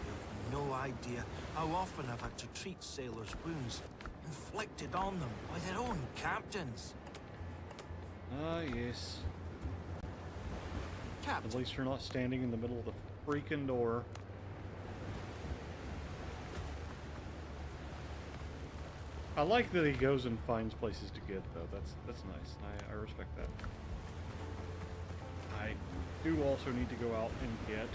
You've no idea how often I've had to treat sailors' wounds inflicted on them by their own captains. Ah, yes. Captain. At least you're not standing in the middle of the freaking door. I like that he goes and finds places to get, though. That's nice. I respect that. I do also need to go out and get...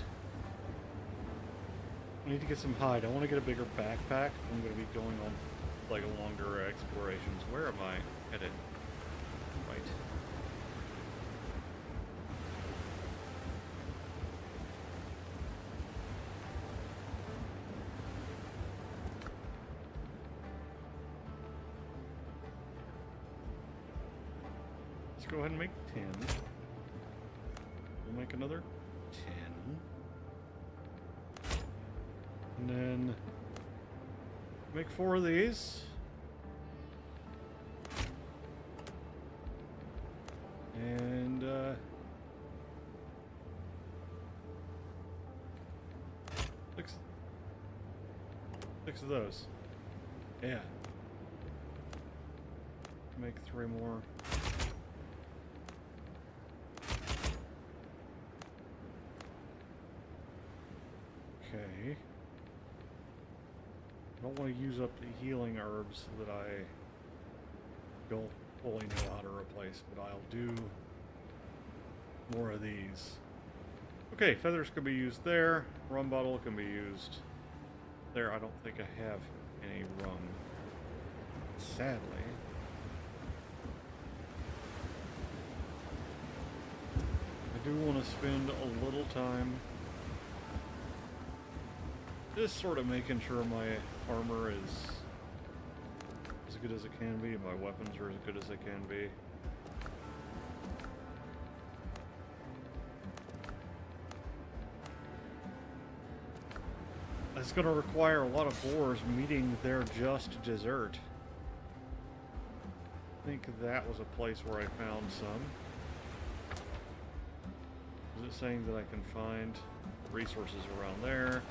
I need to get some hide. I want to get a bigger backpack. I'm going to be going on, like, longer explorations. Where am I headed? Right. Let's go ahead and make 10. We'll make another 10. And then make 4 of these. And six of those. Yeah. Make 3 more. Okay. I don't want to use up the healing herbs that I don't fully know how to replace, but I'll do more of these. Okay, feathers can be used there. Rum bottle can be used there. I don't think I have any rum, sadly. I do want to spend a little time just sort of making sure my armor is as good as it can be, and my weapons are as good as they can be. It's going to require a lot of boars meeting their just dessert. I think that was a place where I found some. Is it saying that I can find resources around there?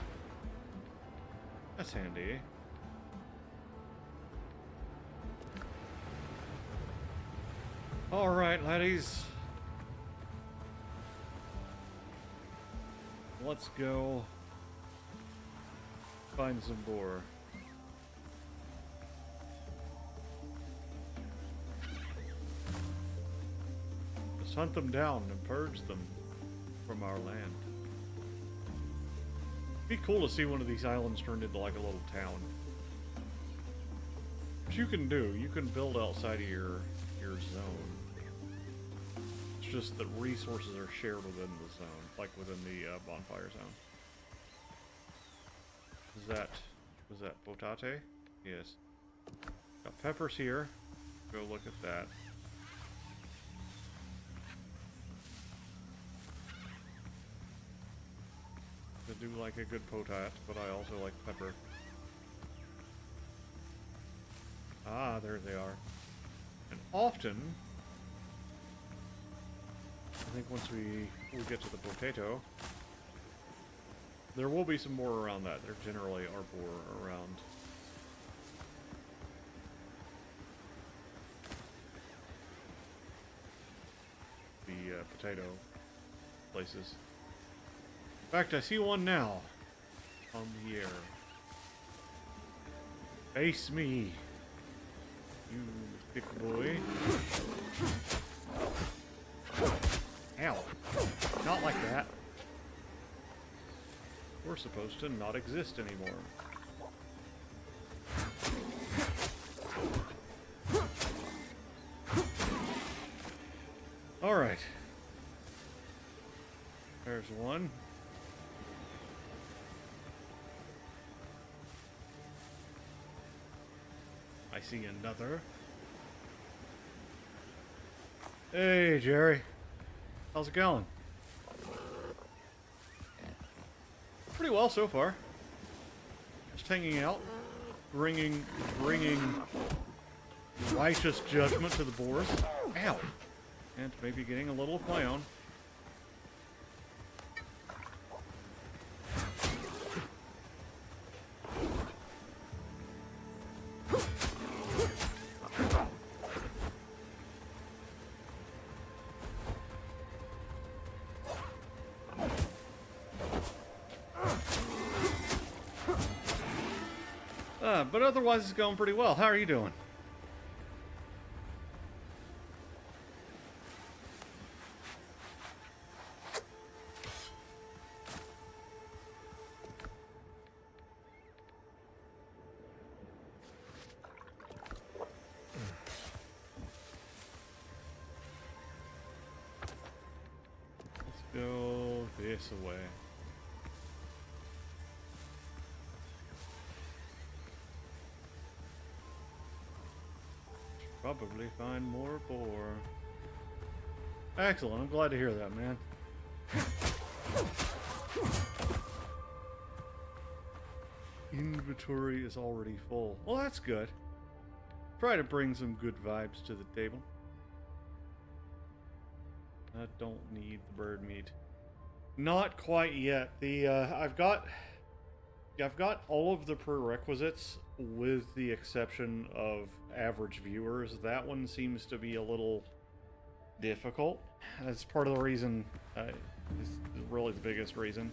That's handy. Alright, laddies. Let's go find some boar. hunt them down and purge them from our land. It'd be cool to see one of these islands turned into like a little town. Which you can do. You can build outside of your zone. It's just that resources are shared within the zone, like within the bonfire zone. Was that potate? Yes. Got peppers here. Go look at that. I do like a good potat, but I also like pepper. Ah, there they are. And often, I think once we get to the potato, there will be some more around that. There generally are more around. The potato places. In fact, I see one now on the air. Face me, you thick boy. Ow. Not like that. We're supposed to not exist anymore. Alright. There's one. I see another. Hey, Jerry. How's it going? Pretty well so far. Just hanging out, bringing righteous judgment to the boars. Ow! And maybe getting a little of my own. But otherwise it's going pretty well. How are you doing? Let's go this way. Probably find more boar. Excellent. I'm glad to hear that, man. Inventory is already full. Well, that's good. Try to bring some good vibes to the table. I don't need the bird meat. Not quite yet. The I've got all of the prerequisites with the exception of average viewers. That one seems to be a little difficult. That's part of the reason, is really the biggest reason.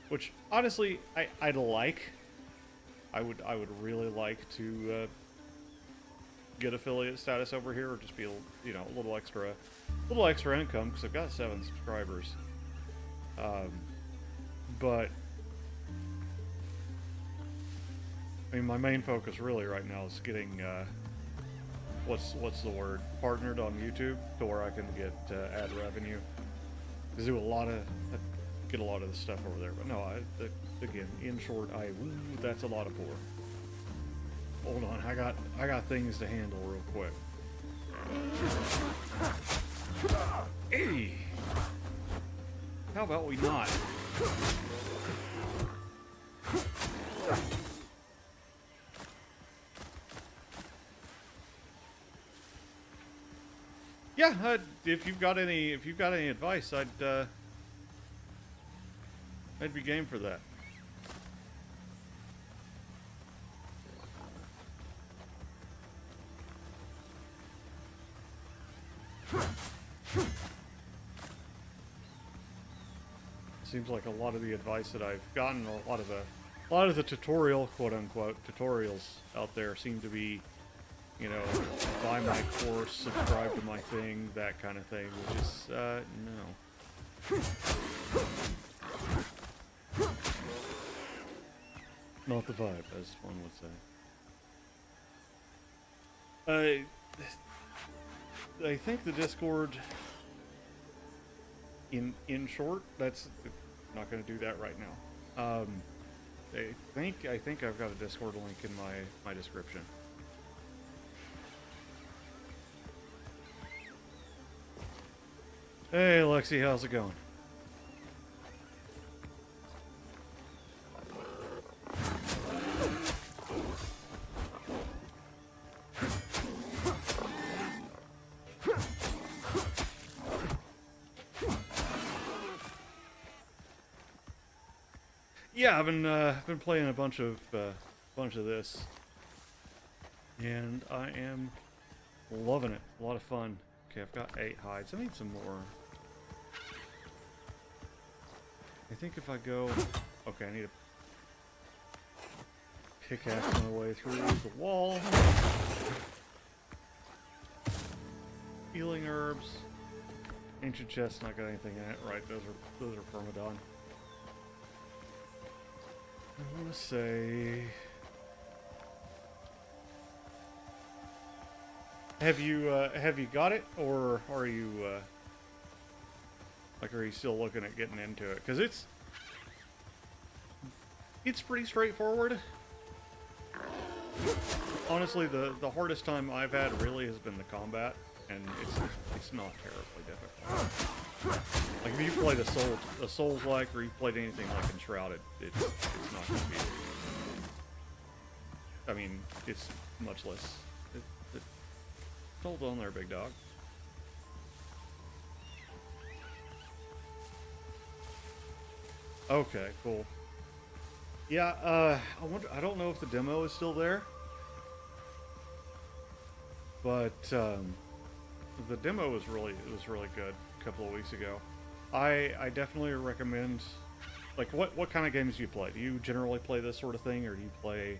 Which, honestly, I'd like. I would really like to get affiliate status over here, or just be, you know, a little extra income, because I've got 7 subscribers. But I mean, my main focus really right now is getting, what's the word? Partnered on YouTube to where I can get ad revenue. Because get a lot of the stuff over there. But no, again, in short, that's a lot of poor. Hold on, I got things to handle real quick. Hey! How about we not? Yeah, if you've got any advice, I'd be game for that. Seems like a lot of the advice that I've gotten, a lot of the tutorial, quote unquote, tutorials out there seem to be you know, buy my course, subscribe to my thing, that kind of thing, which is, no. Not the vibe, as one would say. I think the Discord, in short, that's not going to do that right now. I think I've got a Discord link in my description. Hey, Lexi, how's it going? Yeah, I've been playing a bunch of this, and I am loving it. A lot of fun. Okay, I've got 8 hides. I need some more. I think if I go, okay, I need a pickaxe my way through the wall. Healing herbs. Ancient chest, not got anything in it. Right, those are permadon. I want to say, have you got it, or are you are you still looking at getting into it? Because it's pretty straightforward. Honestly, the hardest time I've had really has been the combat, and it's not terribly difficult. Like if you played a Souls-like, or you've played anything like Enshrouded, it's not going to be. I mean, it's much less. Hold on there, big dog. Okay, cool. Yeah, I don't know if the demo is still there, but the demo was really good a couple of weeks ago. I definitely recommend. Like, what kind of games do you play? Do you generally play this sort of thing, or do you play?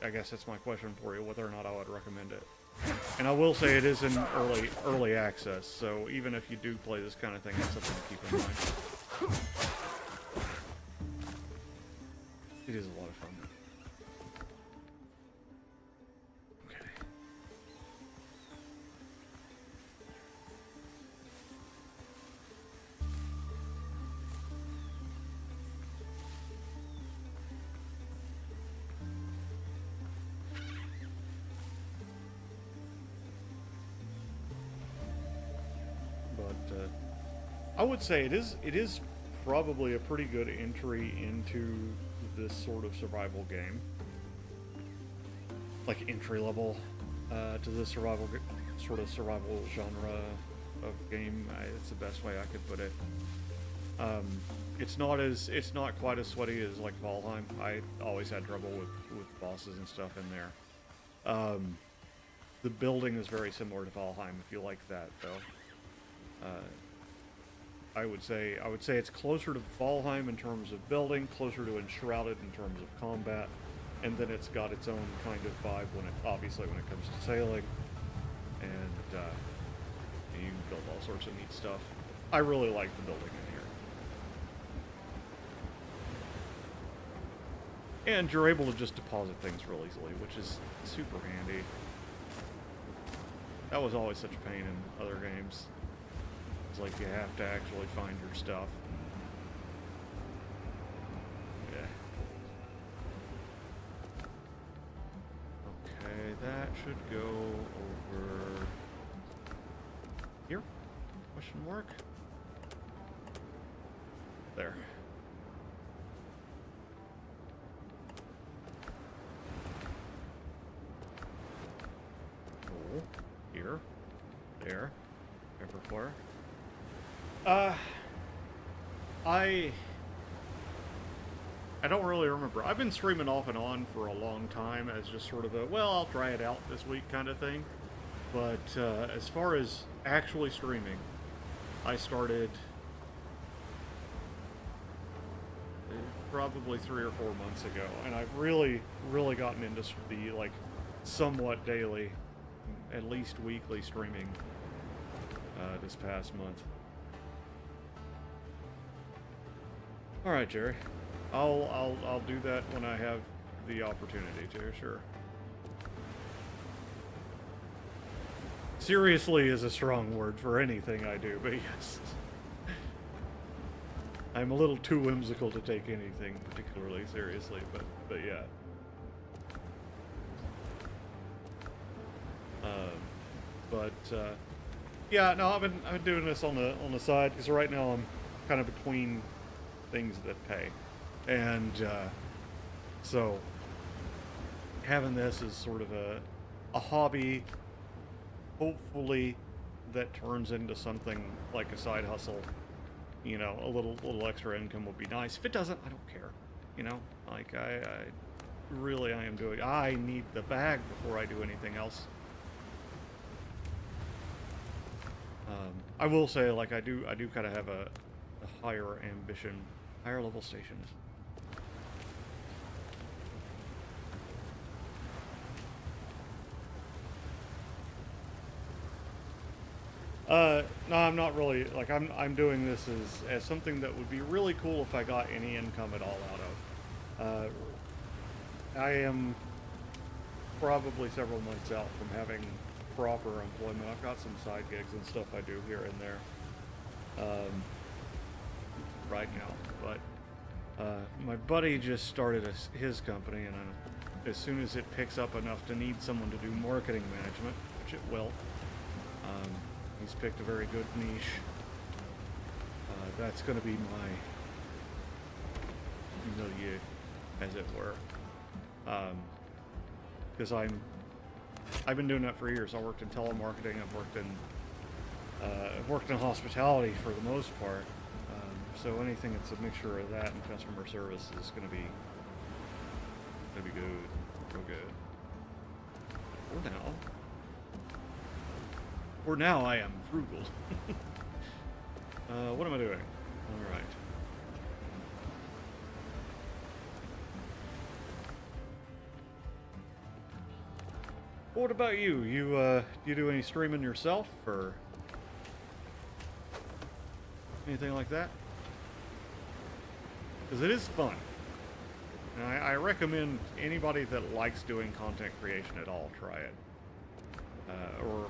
I guess that's my question for you, whether or not I would recommend it. And I will say it is in early access, so even if you do play this kind of thing, that's something to keep in mind. It is a lot of fun. Okay. But I would say it is probably a pretty good entry into this sort of survival game, like entry level to the survival genre of game. It's the best way I could put it. It's not quite as sweaty as like Valheim. I always had trouble with bosses and stuff in there. The building is very similar to Valheim, if you like that, though. I would say it's closer to Valheim in terms of building, closer to Enshrouded in terms of combat, and then it's got its own kind of vibe when it comes to sailing, and you can build all sorts of neat stuff. I really like the building in here, and you're able to just deposit things real easily, which is super handy. That was always such a pain in other games. It's like you have to actually find your stuff. Yeah. Okay, that should go over here? Question mark? There. Cool. Here. There. Everywhere. I don't really remember. I've been streaming off and on for a long time as just sort of a, well, I'll try it out this week kind of thing. But as far as actually streaming, I started probably 3 or 4 months ago, and I've really gotten into the, like, somewhat daily, at least weekly streaming this past month. All right, Jerry. I'll do that when I have the opportunity to, sure. Seriously is a strong word for anything I do, but yes. I'm a little too whimsical to take anything particularly seriously, but yeah. Yeah, no, I've been doing this on the side because right now I'm kind of between things that pay, and so having this is sort of a hobby, hopefully that turns into something like a side hustle. You know, a little extra income would be nice. If it doesn't, I don't care. You know, like I need the bag before I do anything else. I will say, like, I do kind of have a higher ambition, higher level stations. No, I'm not really, like, I'm doing this as something that would be really cool if I got any income at all out of. I am probably several months out from having proper employment. I've got some side gigs and stuff I do here and there right now, but my buddy just started his company, and as soon as it picks up enough to need someone to do marketing management, which it will, he's picked a very good niche. That's going to be my milieu, as it were, because I've been doing that for years. I worked in telemarketing. I've worked in hospitality for the most part. So anything that's a mixture of that and customer service is going to be good, real good. For now, I am frugal. What am I doing? All right. What about you? Do you do any streaming yourself, or anything like that? Because it is fun. And I recommend anybody that likes doing content creation at all try it. Or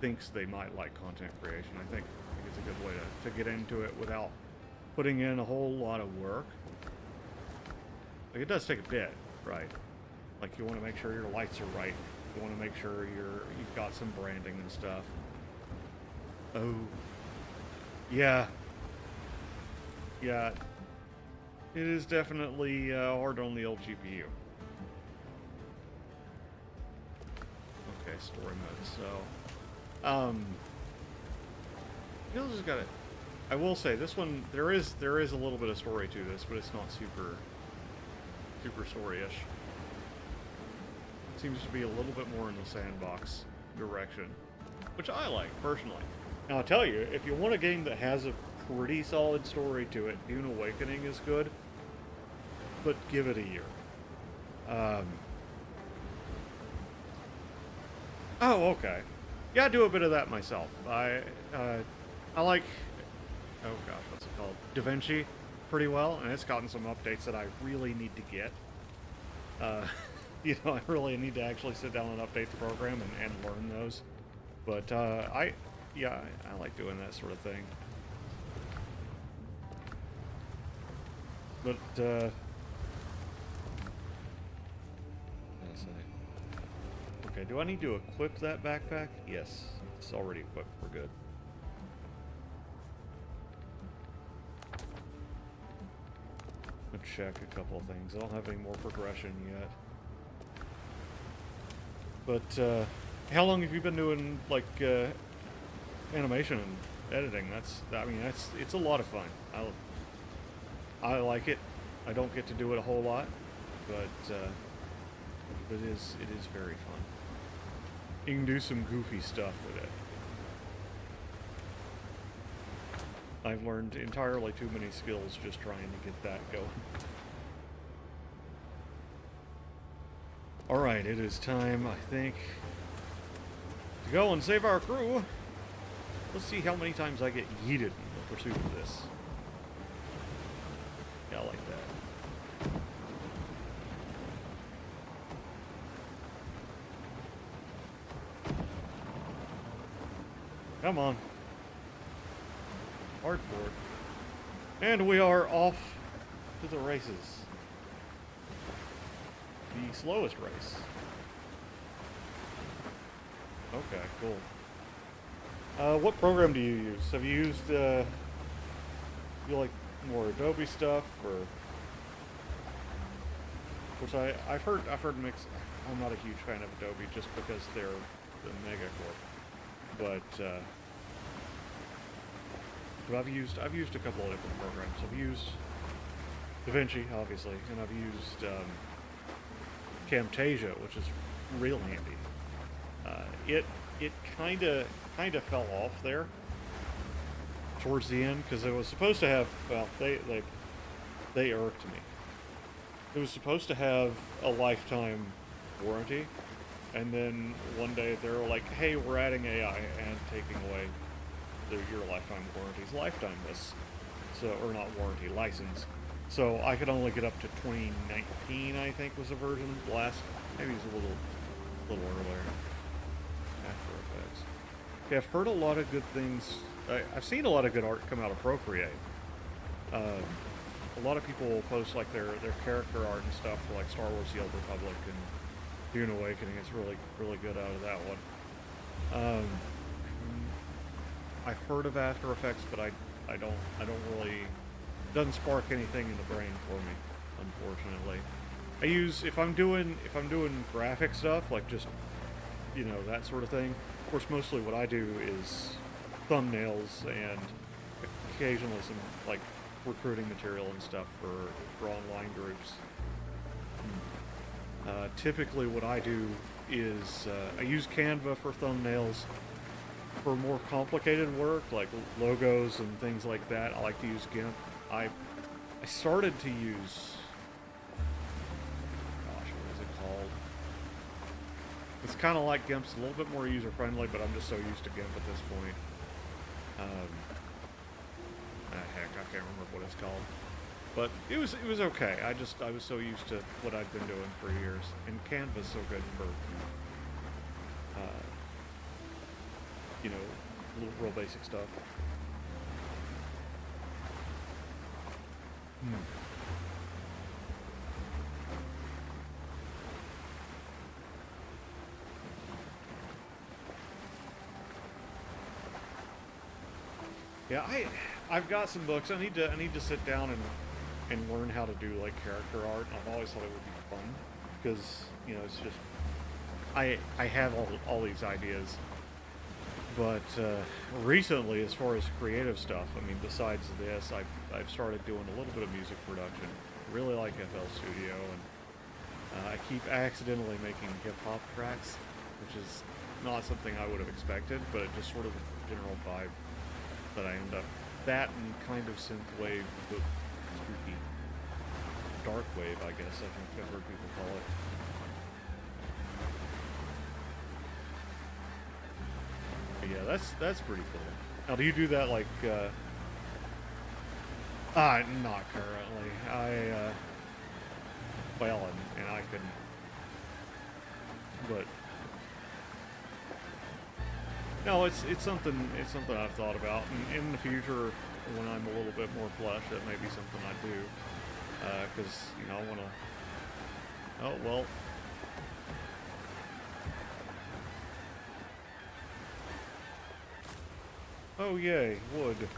thinks they might like content creation. I think it's a good way to get into it without putting in a whole lot of work. Like, it does take a bit, right? Like, you want to make sure your lights are right. You want to make sure you've got some branding and stuff. Oh. Yeah. Yeah. It is definitely hard on the old GPU. Okay, story mode. So, you just got it. I will say this one, there is a little bit of story to this, but it's not super story-ish. It seems to be a little bit more in the sandbox direction, which I like personally. Now, I'll tell you, if you want a game that has a pretty solid story to it, Dune Awakening is good, but give it a year. Oh, okay. Yeah, I do a bit of that myself. I like, oh gosh, what's it called? DaVinci pretty well, and it's gotten some updates that I really need to get. You know, I really need to actually sit down and update the program and learn those. But I like doing that sort of thing. But let's see. Okay, do I need to equip that backpack? Yes, it's already equipped. We're good. Let's check a couple of things. I don't have any more progression yet. But how long have you been doing, like, animation and editing? It's a lot of fun. I like it. I don't get to do it a whole lot, but it is very fun. You can do some goofy stuff with it. I've learned entirely too many skills just trying to get that going. Alright, it is time, I think, to go and save our crew. Let's see how many times I get yeeted in the pursuit of this. Yeah, I like that. Come on. Hardboard. And we are off to the races. The slowest race. Okay, cool. What program do you use? Have you used, you like more Adobe stuff, or? Of course, I've heard mixed. I'm not a huge fan of Adobe just because they're the megacorp, but I've used a couple of different programs. I've used DaVinci, obviously, and I've used Camtasia, which is real handy. It kind of fell off there towards the end because it was supposed to have, well, they irked me. It was supposed to have a lifetime warranty, and then one day they were like, hey, we're adding AI and taking away your lifetime warranties. Lifetime-less, so, or not warranty, license. So I could only get up to 2019, I think, was the version last. Maybe it was a little earlier. After Effects. Okay, I've heard a lot of good things. I've seen a lot of good art come out of Procreate. A lot of people will post like their character art and stuff for like Star Wars: The Old Republic and Dune Awakening. It's really good out of that one. I've heard of After Effects, but I don't really. Doesn't spark anything in the brain for me, unfortunately. I use if I'm doing graphic stuff, like just that sort of thing. Of course, mostly what I do is thumbnails and occasionally some like recruiting material and stuff for online groups. Typically, what I do is I use Canva for thumbnails. For more complicated work, like logos and things like that, I like to use GIMP. I started to use, gosh, what is it called? It's kind of like GIMP's a little bit more user-friendly, but I'm just so used to GIMP at this point. Heck, I can't remember what it's called. But it was okay. I was so used to what I'd been doing for years. And Canva's so good for, real basic stuff. Yeah, I've got some books. I need to sit down and learn how to do like character art. I've always thought it would be fun because it's just I have all these ideas. But recently, as far as creative stuff, I mean, besides this, I've started doing a little bit of music production. I really like FL Studio, and I keep accidentally making hip-hop tracks, which is not something I would have expected, but it just sort of the general vibe that I end up. That and kind of synthwave, but spooky dark wave, I guess. I think I've heard people call it. Yeah, that's pretty cool. Now, do you do that like? Not currently. Well, and I couldn't. But no, it's something I've thought about, and in the future, when I'm a little bit more flush, that may be something I do, because I want to. Oh well. Oh yay, wood.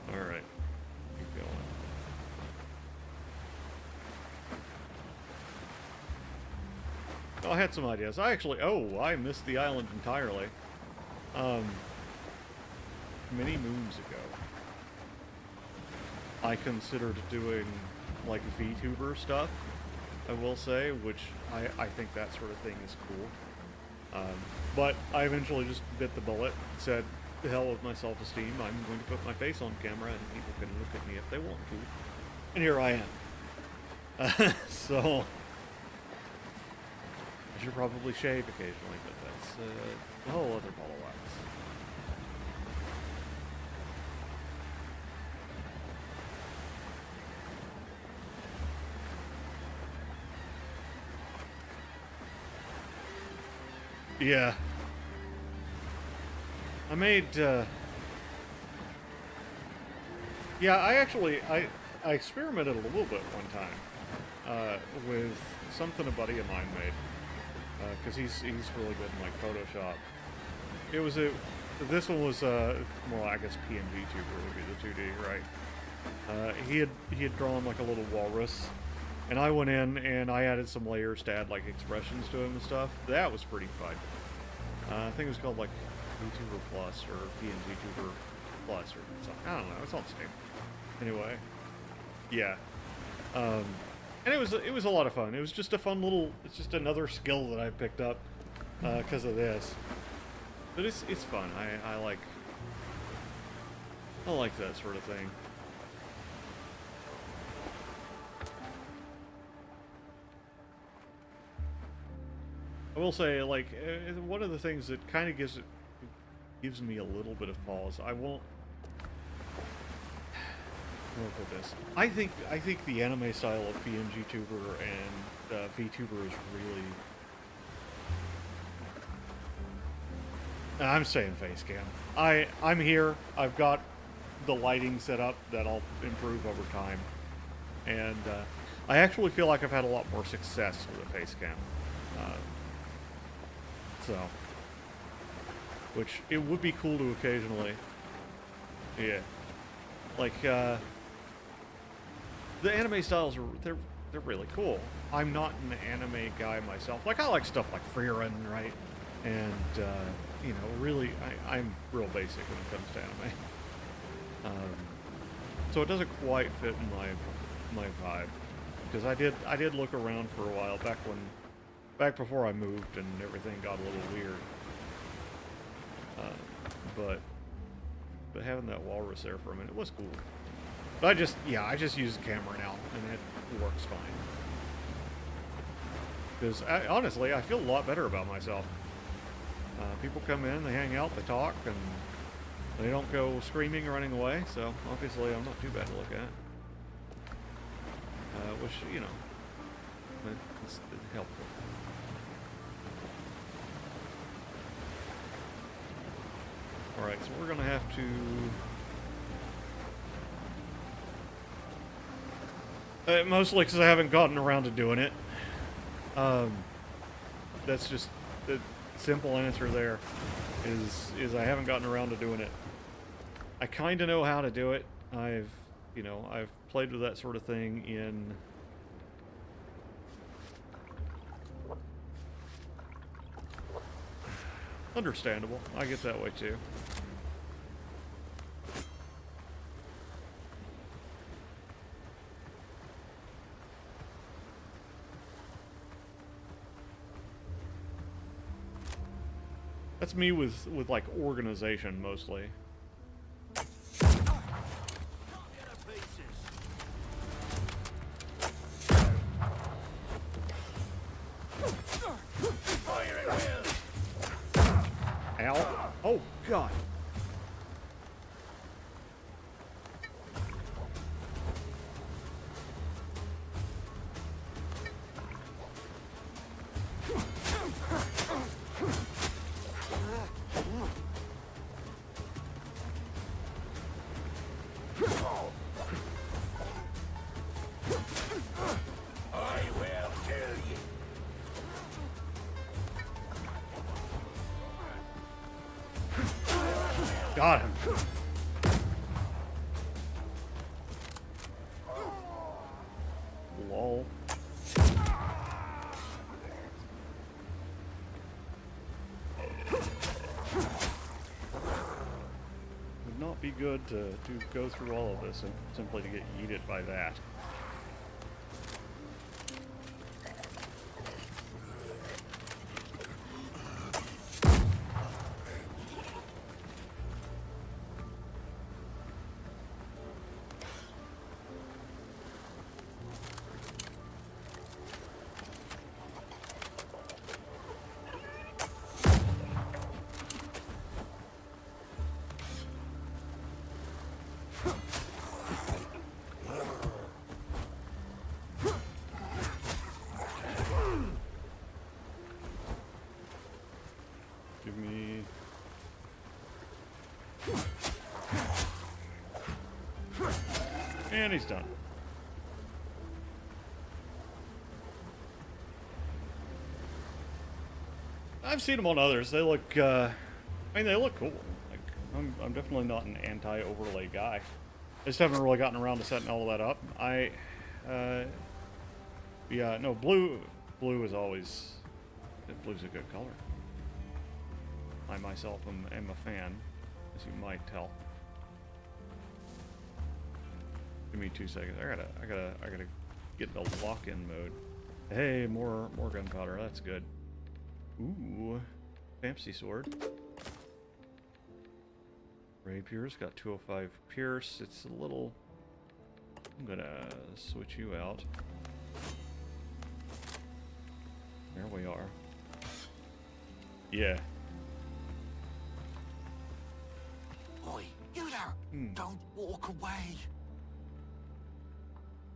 Alright. Keep going. Oh, I had some ideas. I missed the island entirely. Many moons ago, I considered doing like VTuber stuff, I will say, which I think that sort of thing is cool. But I eventually just bit the bullet, said, the hell with my self-esteem, I'm going to put my face on camera and people can look at me if they want to. And here I am. So I should probably shave occasionally, but that's a whole other ball of wax. Yeah. I made, yeah, I experimented a little bit one time, with something a buddy of mine made, because he's really good in, like, Photoshop. It was this one was, well, I guess PNG Tuber would be the 2D, right? He had drawn, like, a little walrus, and I went in and I added some layers to add, like, expressions to him and stuff. That was pretty fun. I think it was called, like, VTuber Plus or PNG Tuber Plus or something. I don't know. It's all the same. Anyway, yeah. And it was a lot of fun. It was just a fun little. It's just another skill that I picked up because of this. But it's fun. I like that sort of thing. I will say, like, one of the things that kind of gives me a little bit of pause. I won't put this. I think the anime style of PNG Tuber and VTuber is really. I'm saying face cam. I'm here. I've got the lighting set up that I'll improve over time, and I actually feel like I've had a lot more success with a face cam. So, which it would be cool to occasionally, yeah, like the anime styles are they're really cool. I'm not an anime guy myself. Like, I like stuff like Freerun, right? And you know, really, I'm real basic when it comes to anime. So it doesn't quite fit in my vibe, because I did look around for a while back before I moved and everything got a little weird. But having that walrus there for a minute was cool. But I just use the camera now, and it works fine. Because honestly, I feel a lot better about myself. People come in, they hang out, they talk, and they don't go screaming or running away. So obviously, I'm not too bad to look at. Which, you know, it's helpful. Alright, so we're going to have to... mostly because I haven't gotten around to doing it. That's just the simple answer there, is I haven't gotten around to doing it. I kind of know how to do it. I've played with that sort of thing in... Understandable. I get that way too. That's me with like organization mostly. Ow. Oh, God. Got him. Lol. Would not be good to go through all of this and simply to get yeeted by that. And he's done. I've seen them on others. They look, I mean, they look cool. Like, I'm definitely not an anti-overlay guy. I just haven't really gotten around to setting all that up. Yeah, no, blue is always, blue's a good color. I myself am a fan, as you might tell. Give me 2 seconds. I gotta get the lock-in mode. Hey, more gunpowder. That's good. Ooh, fancy sword. Rapier's got 205 pierce. It's a little. I'm gonna switch you out. There we are. Yeah. Oi, you there! Don't walk away.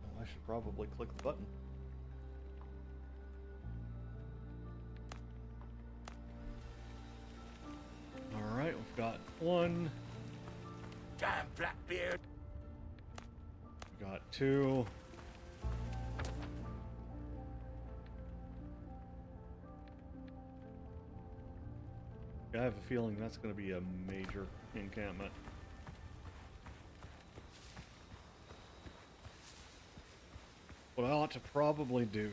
Well, I should probably click the button. Alright, we've got one. Damn Blackbeard! We've got two. I have a feeling that's going to be a major encampment. What I ought to probably do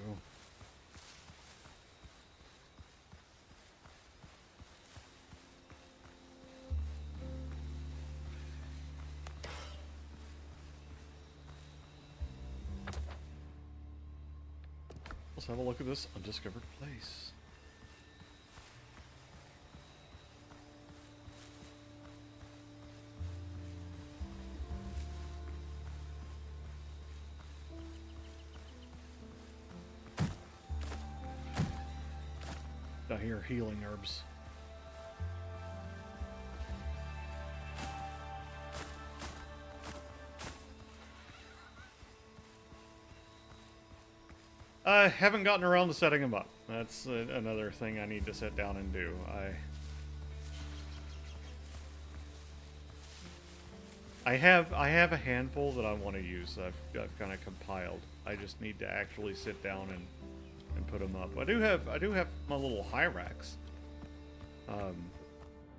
let's have a look at this undiscovered place. I hear healing herbs. I haven't gotten around to setting them up. That's another thing I need to sit down and do. I have a handful that I want to use. I've kind of compiled. I just need to actually sit down and put them up. I do have my little hyrax.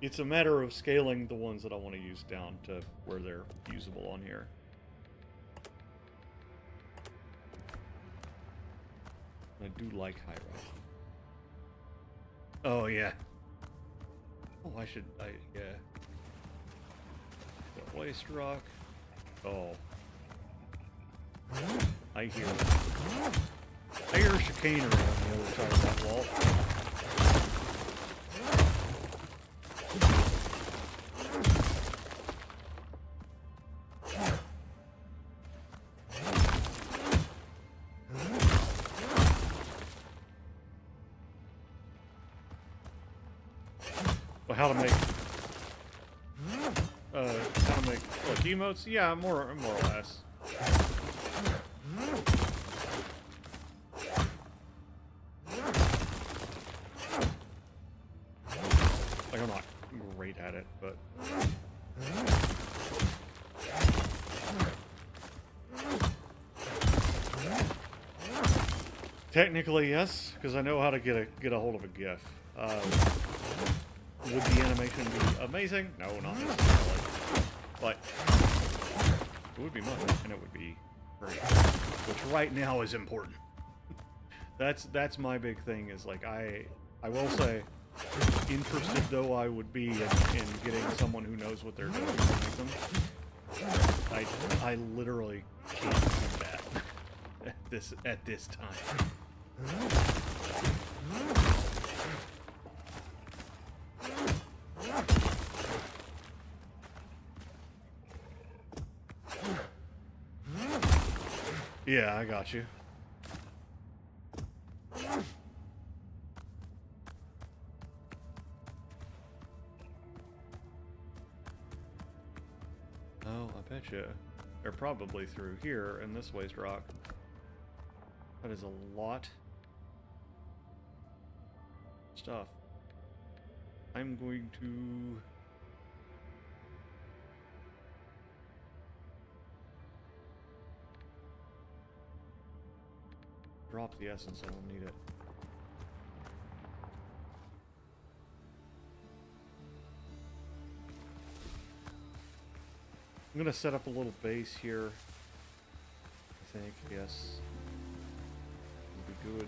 It's a matter of scaling the ones that I want to use down to where they're usable on here. I do like hyrax. Oh yeah. Oh, yeah. The waste rock. Oh. I hear chicanery on the other side of that wall. Well, how to make what, emotes? Yeah, more or less. Like, I'm not great at it, but technically yes, because I know how to get a hold of a GIF. Would the animation be amazing? No, not necessarily. But it would be money, and it would be great. Which right now is important. That's my big thing, is like I will say, interested though I would be in getting someone who knows what they're doing to make them, I literally can't do that at this time. Yeah, I got you. Oh, I bet you. They're probably through here in this waste rock. That is a lot of stuff. I'm going to drop the essence, I don't need it. I'm gonna set up a little base here. I think, yes. It'll be good.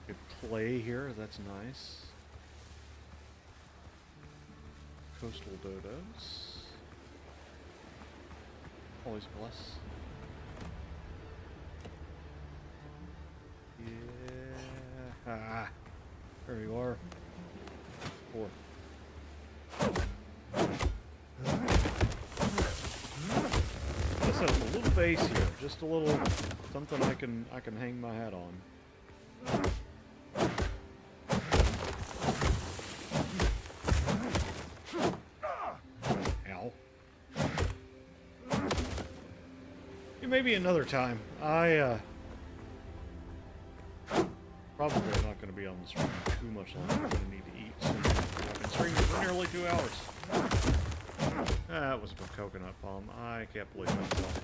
We have clay here, that's nice. Coastal dodos. Always bless. Yeah. Ah. There you are. 4. Let's set up a little base here, just a little something I can hang my hat on. Ow. Maybe another time. Probably not going to be on the stream too much longer. I'm going to need to eat soon. I've been streaming for nearly 2 hours. That was a coconut palm. I can't believe myself.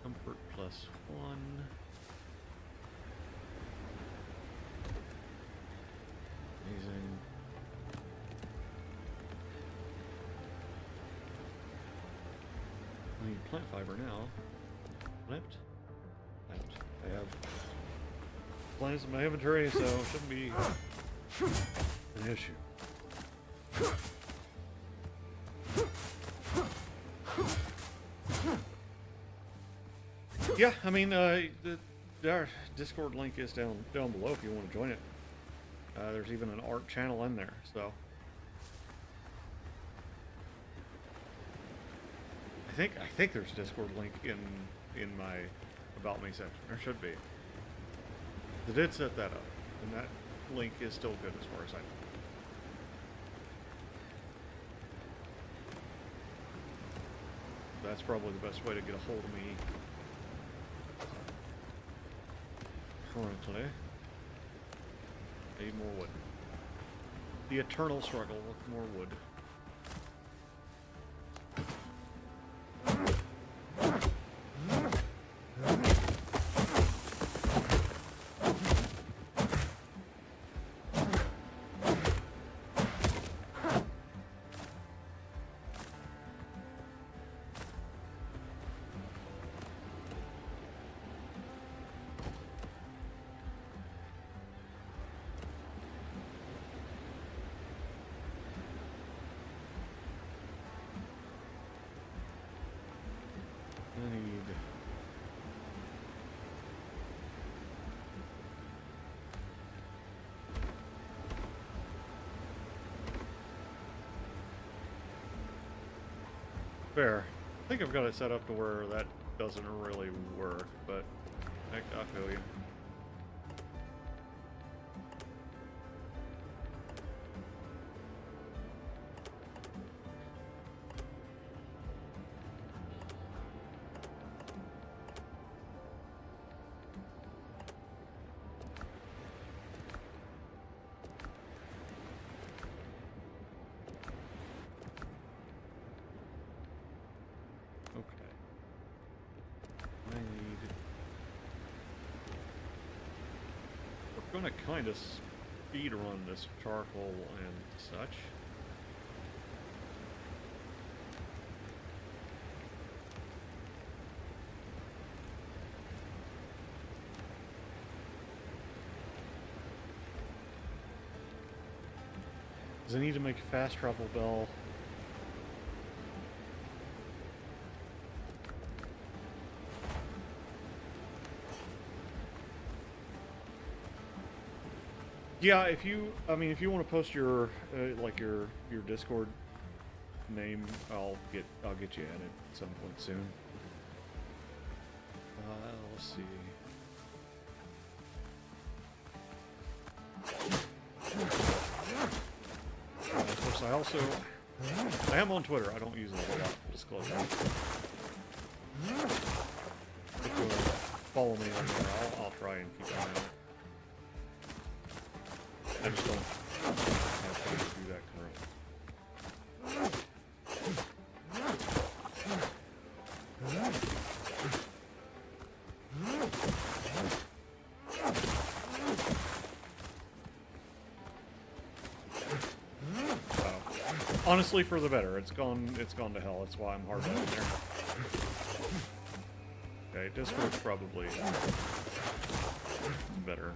Comfort +1. Amazing. I need plant fiber now. Plant. I have plants in my inventory, so it shouldn't be an issue. Yeah, I mean, our Discord link is down below if you want to join it. There's even an art channel in there, so. I think there's a Discord link in my About Me section. There should be. I did set that up, and that link is still good as far as I know. That's probably the best way to get a hold of me currently. Need more wood. The eternal struggle with more wood. Fair. I think I've got it set up to where that doesn't really work, but I feel you. I'm going to kind of speed run this charcoal and such. Because I need to make a fast travel bell. Yeah, if you want to post your like your Discord name, I'll get you added at some point soon. Let's see. Of course, I am on Twitter. I don't use it a lot. Disclosure. If you'll follow me on there, I'll try and keep an eye on it. I just don't have time to do that currently. Honestly, for the better. It's gone to hell. That's why I'm hard in there. Okay, Discord's probably better.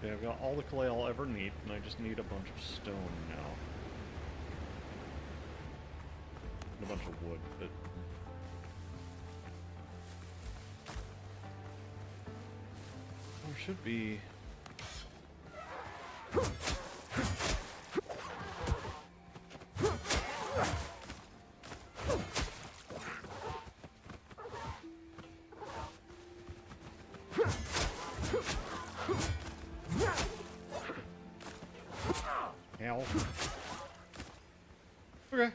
Okay, I've got all the clay I'll ever need, and I just need a bunch of stone now. And a bunch of wood, but... there should be... Okay.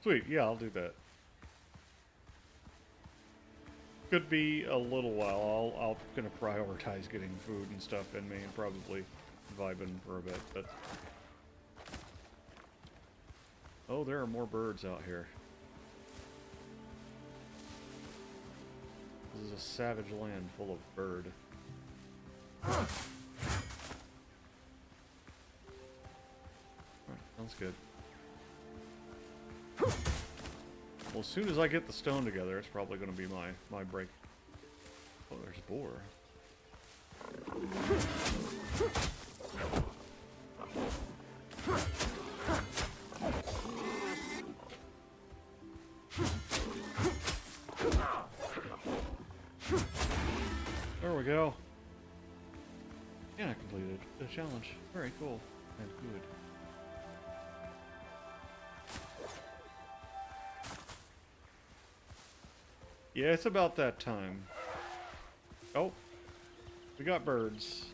Sweet, yeah, I'll do that. Could be a little while. I'll gonna prioritize getting food and stuff in me and probably vibing for a bit, but... oh, there are more birds out here. This is a savage land full of bird. Sounds good. Well, as soon as I get the stone together, it's probably going to be my break. Oh, there's a boar. There we go. And I completed the challenge. Very cool and good. Yeah, it's about that time. Oh, we got birds.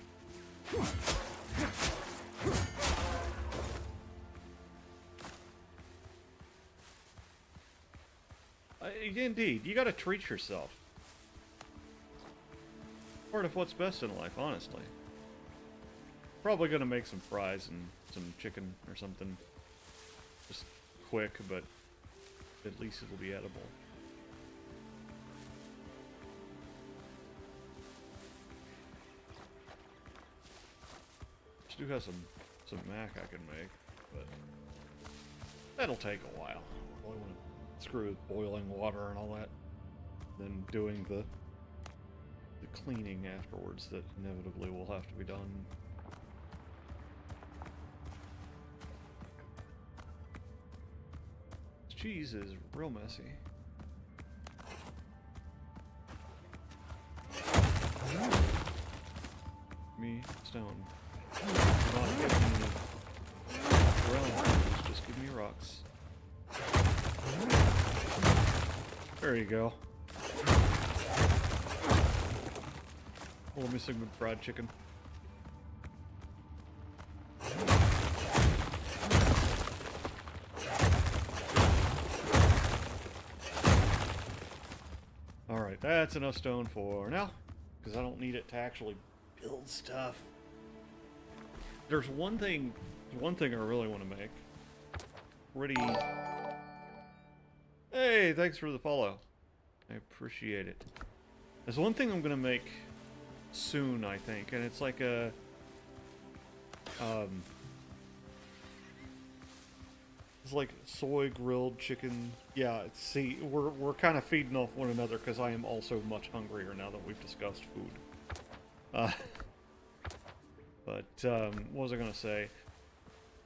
Indeed, you gotta treat yourself. Part of what's best in life, honestly. Probably gonna make some fries and some chicken or something. Just quick, but at least it'll be edible. Do have some mac I can make, but that'll take a while. I want to screw with boiling water and all that, then doing the cleaning afterwards that inevitably will have to be done. This cheese is real messy. Me stone. Just give me rocks. There you go. Oh, let me some good fried chicken. Alright, that's enough stone for now, because I don't need it to actually build stuff. There's one thing I really want to make. Hey, thanks for the follow. I appreciate it. There's one thing I'm gonna make soon, I think, and it's like a it's like soy grilled chicken. Yeah, see, we're kind of feeding off one another because I am also much hungrier now that we've discussed food. But, what was I gonna say?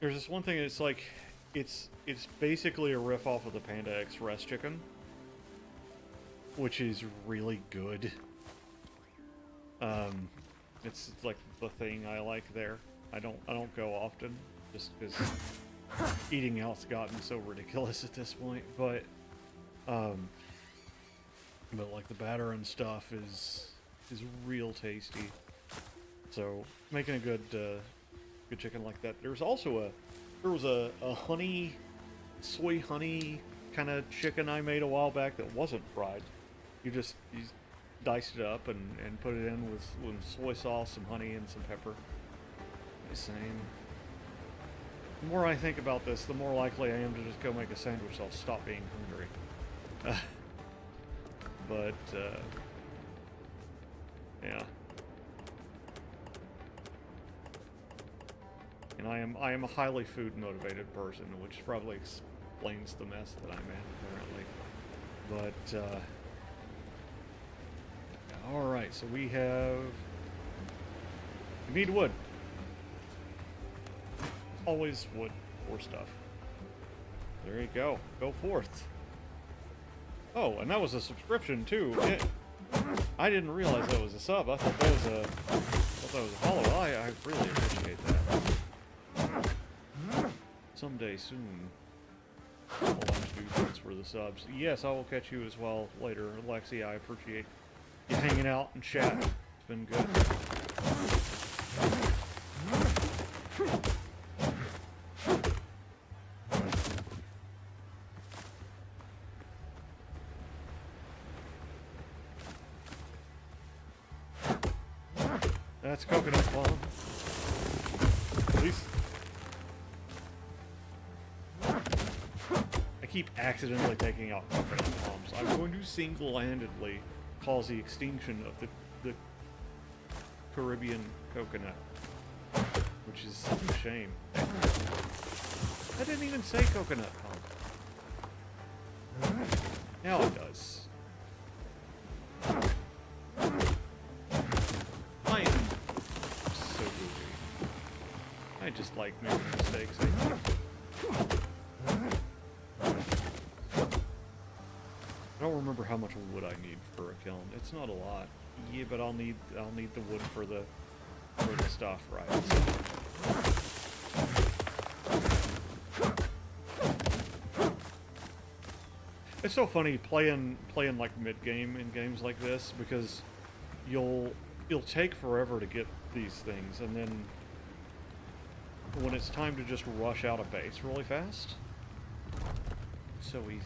There's this one thing, it's like, it's basically a riff off of the Panda Express chicken, which is really good. It's like the thing I like there. I don't go often, just because eating out's gotten so ridiculous at this point. But like the batter and stuff is real tasty. So making a good chicken like that. There was a honey, soy honey kind of chicken I made a while back that wasn't fried. You diced it up and put it in with soy sauce, some honey, and some pepper. Same. The more I think about this, the more likely I am to just go make a sandwich so I'll stop being hungry. Yeah. And I am a highly food motivated person, which probably explains the mess that I'm in currently. But all right, so we need wood. Always wood for stuff. There you go. Go forth. Oh, and that was a subscription too. I didn't realize that was a sub. I thought that was a follow. I really appreciate that. Someday soon, I'll have to do things for the subs. Yes, I will catch you as well later, Lexi. I appreciate you hanging out and chat. It's been good. That's coconut palm. At least I keep accidentally taking out coconut palms. I'm going to single-handedly cause the extinction of the Caribbean coconut, which is a shame. I didn't even say coconut palm. Now it does. I am so goofy. I just like making mistakes. I don't remember how much wood I need for a kiln. It's not a lot. Yeah, but I'll need the wood for the stuff, right? It's so funny playing like mid game in games like this, because you'll take forever to get these things, and then when it's time to just rush out a base really fast, it's so easy.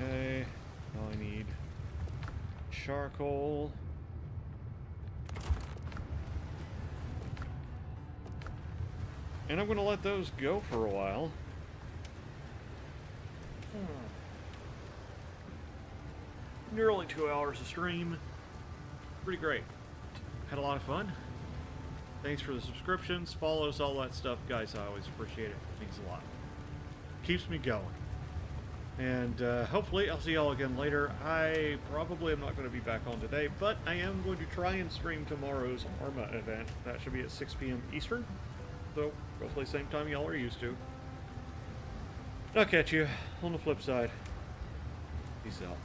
Okay, now I need charcoal. And I'm going to let those go for a while. Nearly 2 hours of stream. Pretty great. Had a lot of fun. Thanks for the subscriptions, follows, all that stuff. Guys, I always appreciate it. It means a lot. Keeps me going. And hopefully I'll see y'all again later. I probably am not going to be back on today, but I am going to try and stream tomorrow's Arma event. That should be at 6 p.m. Eastern. So, roughly same time y'all are used to. I'll catch you on the flip side. Peace out.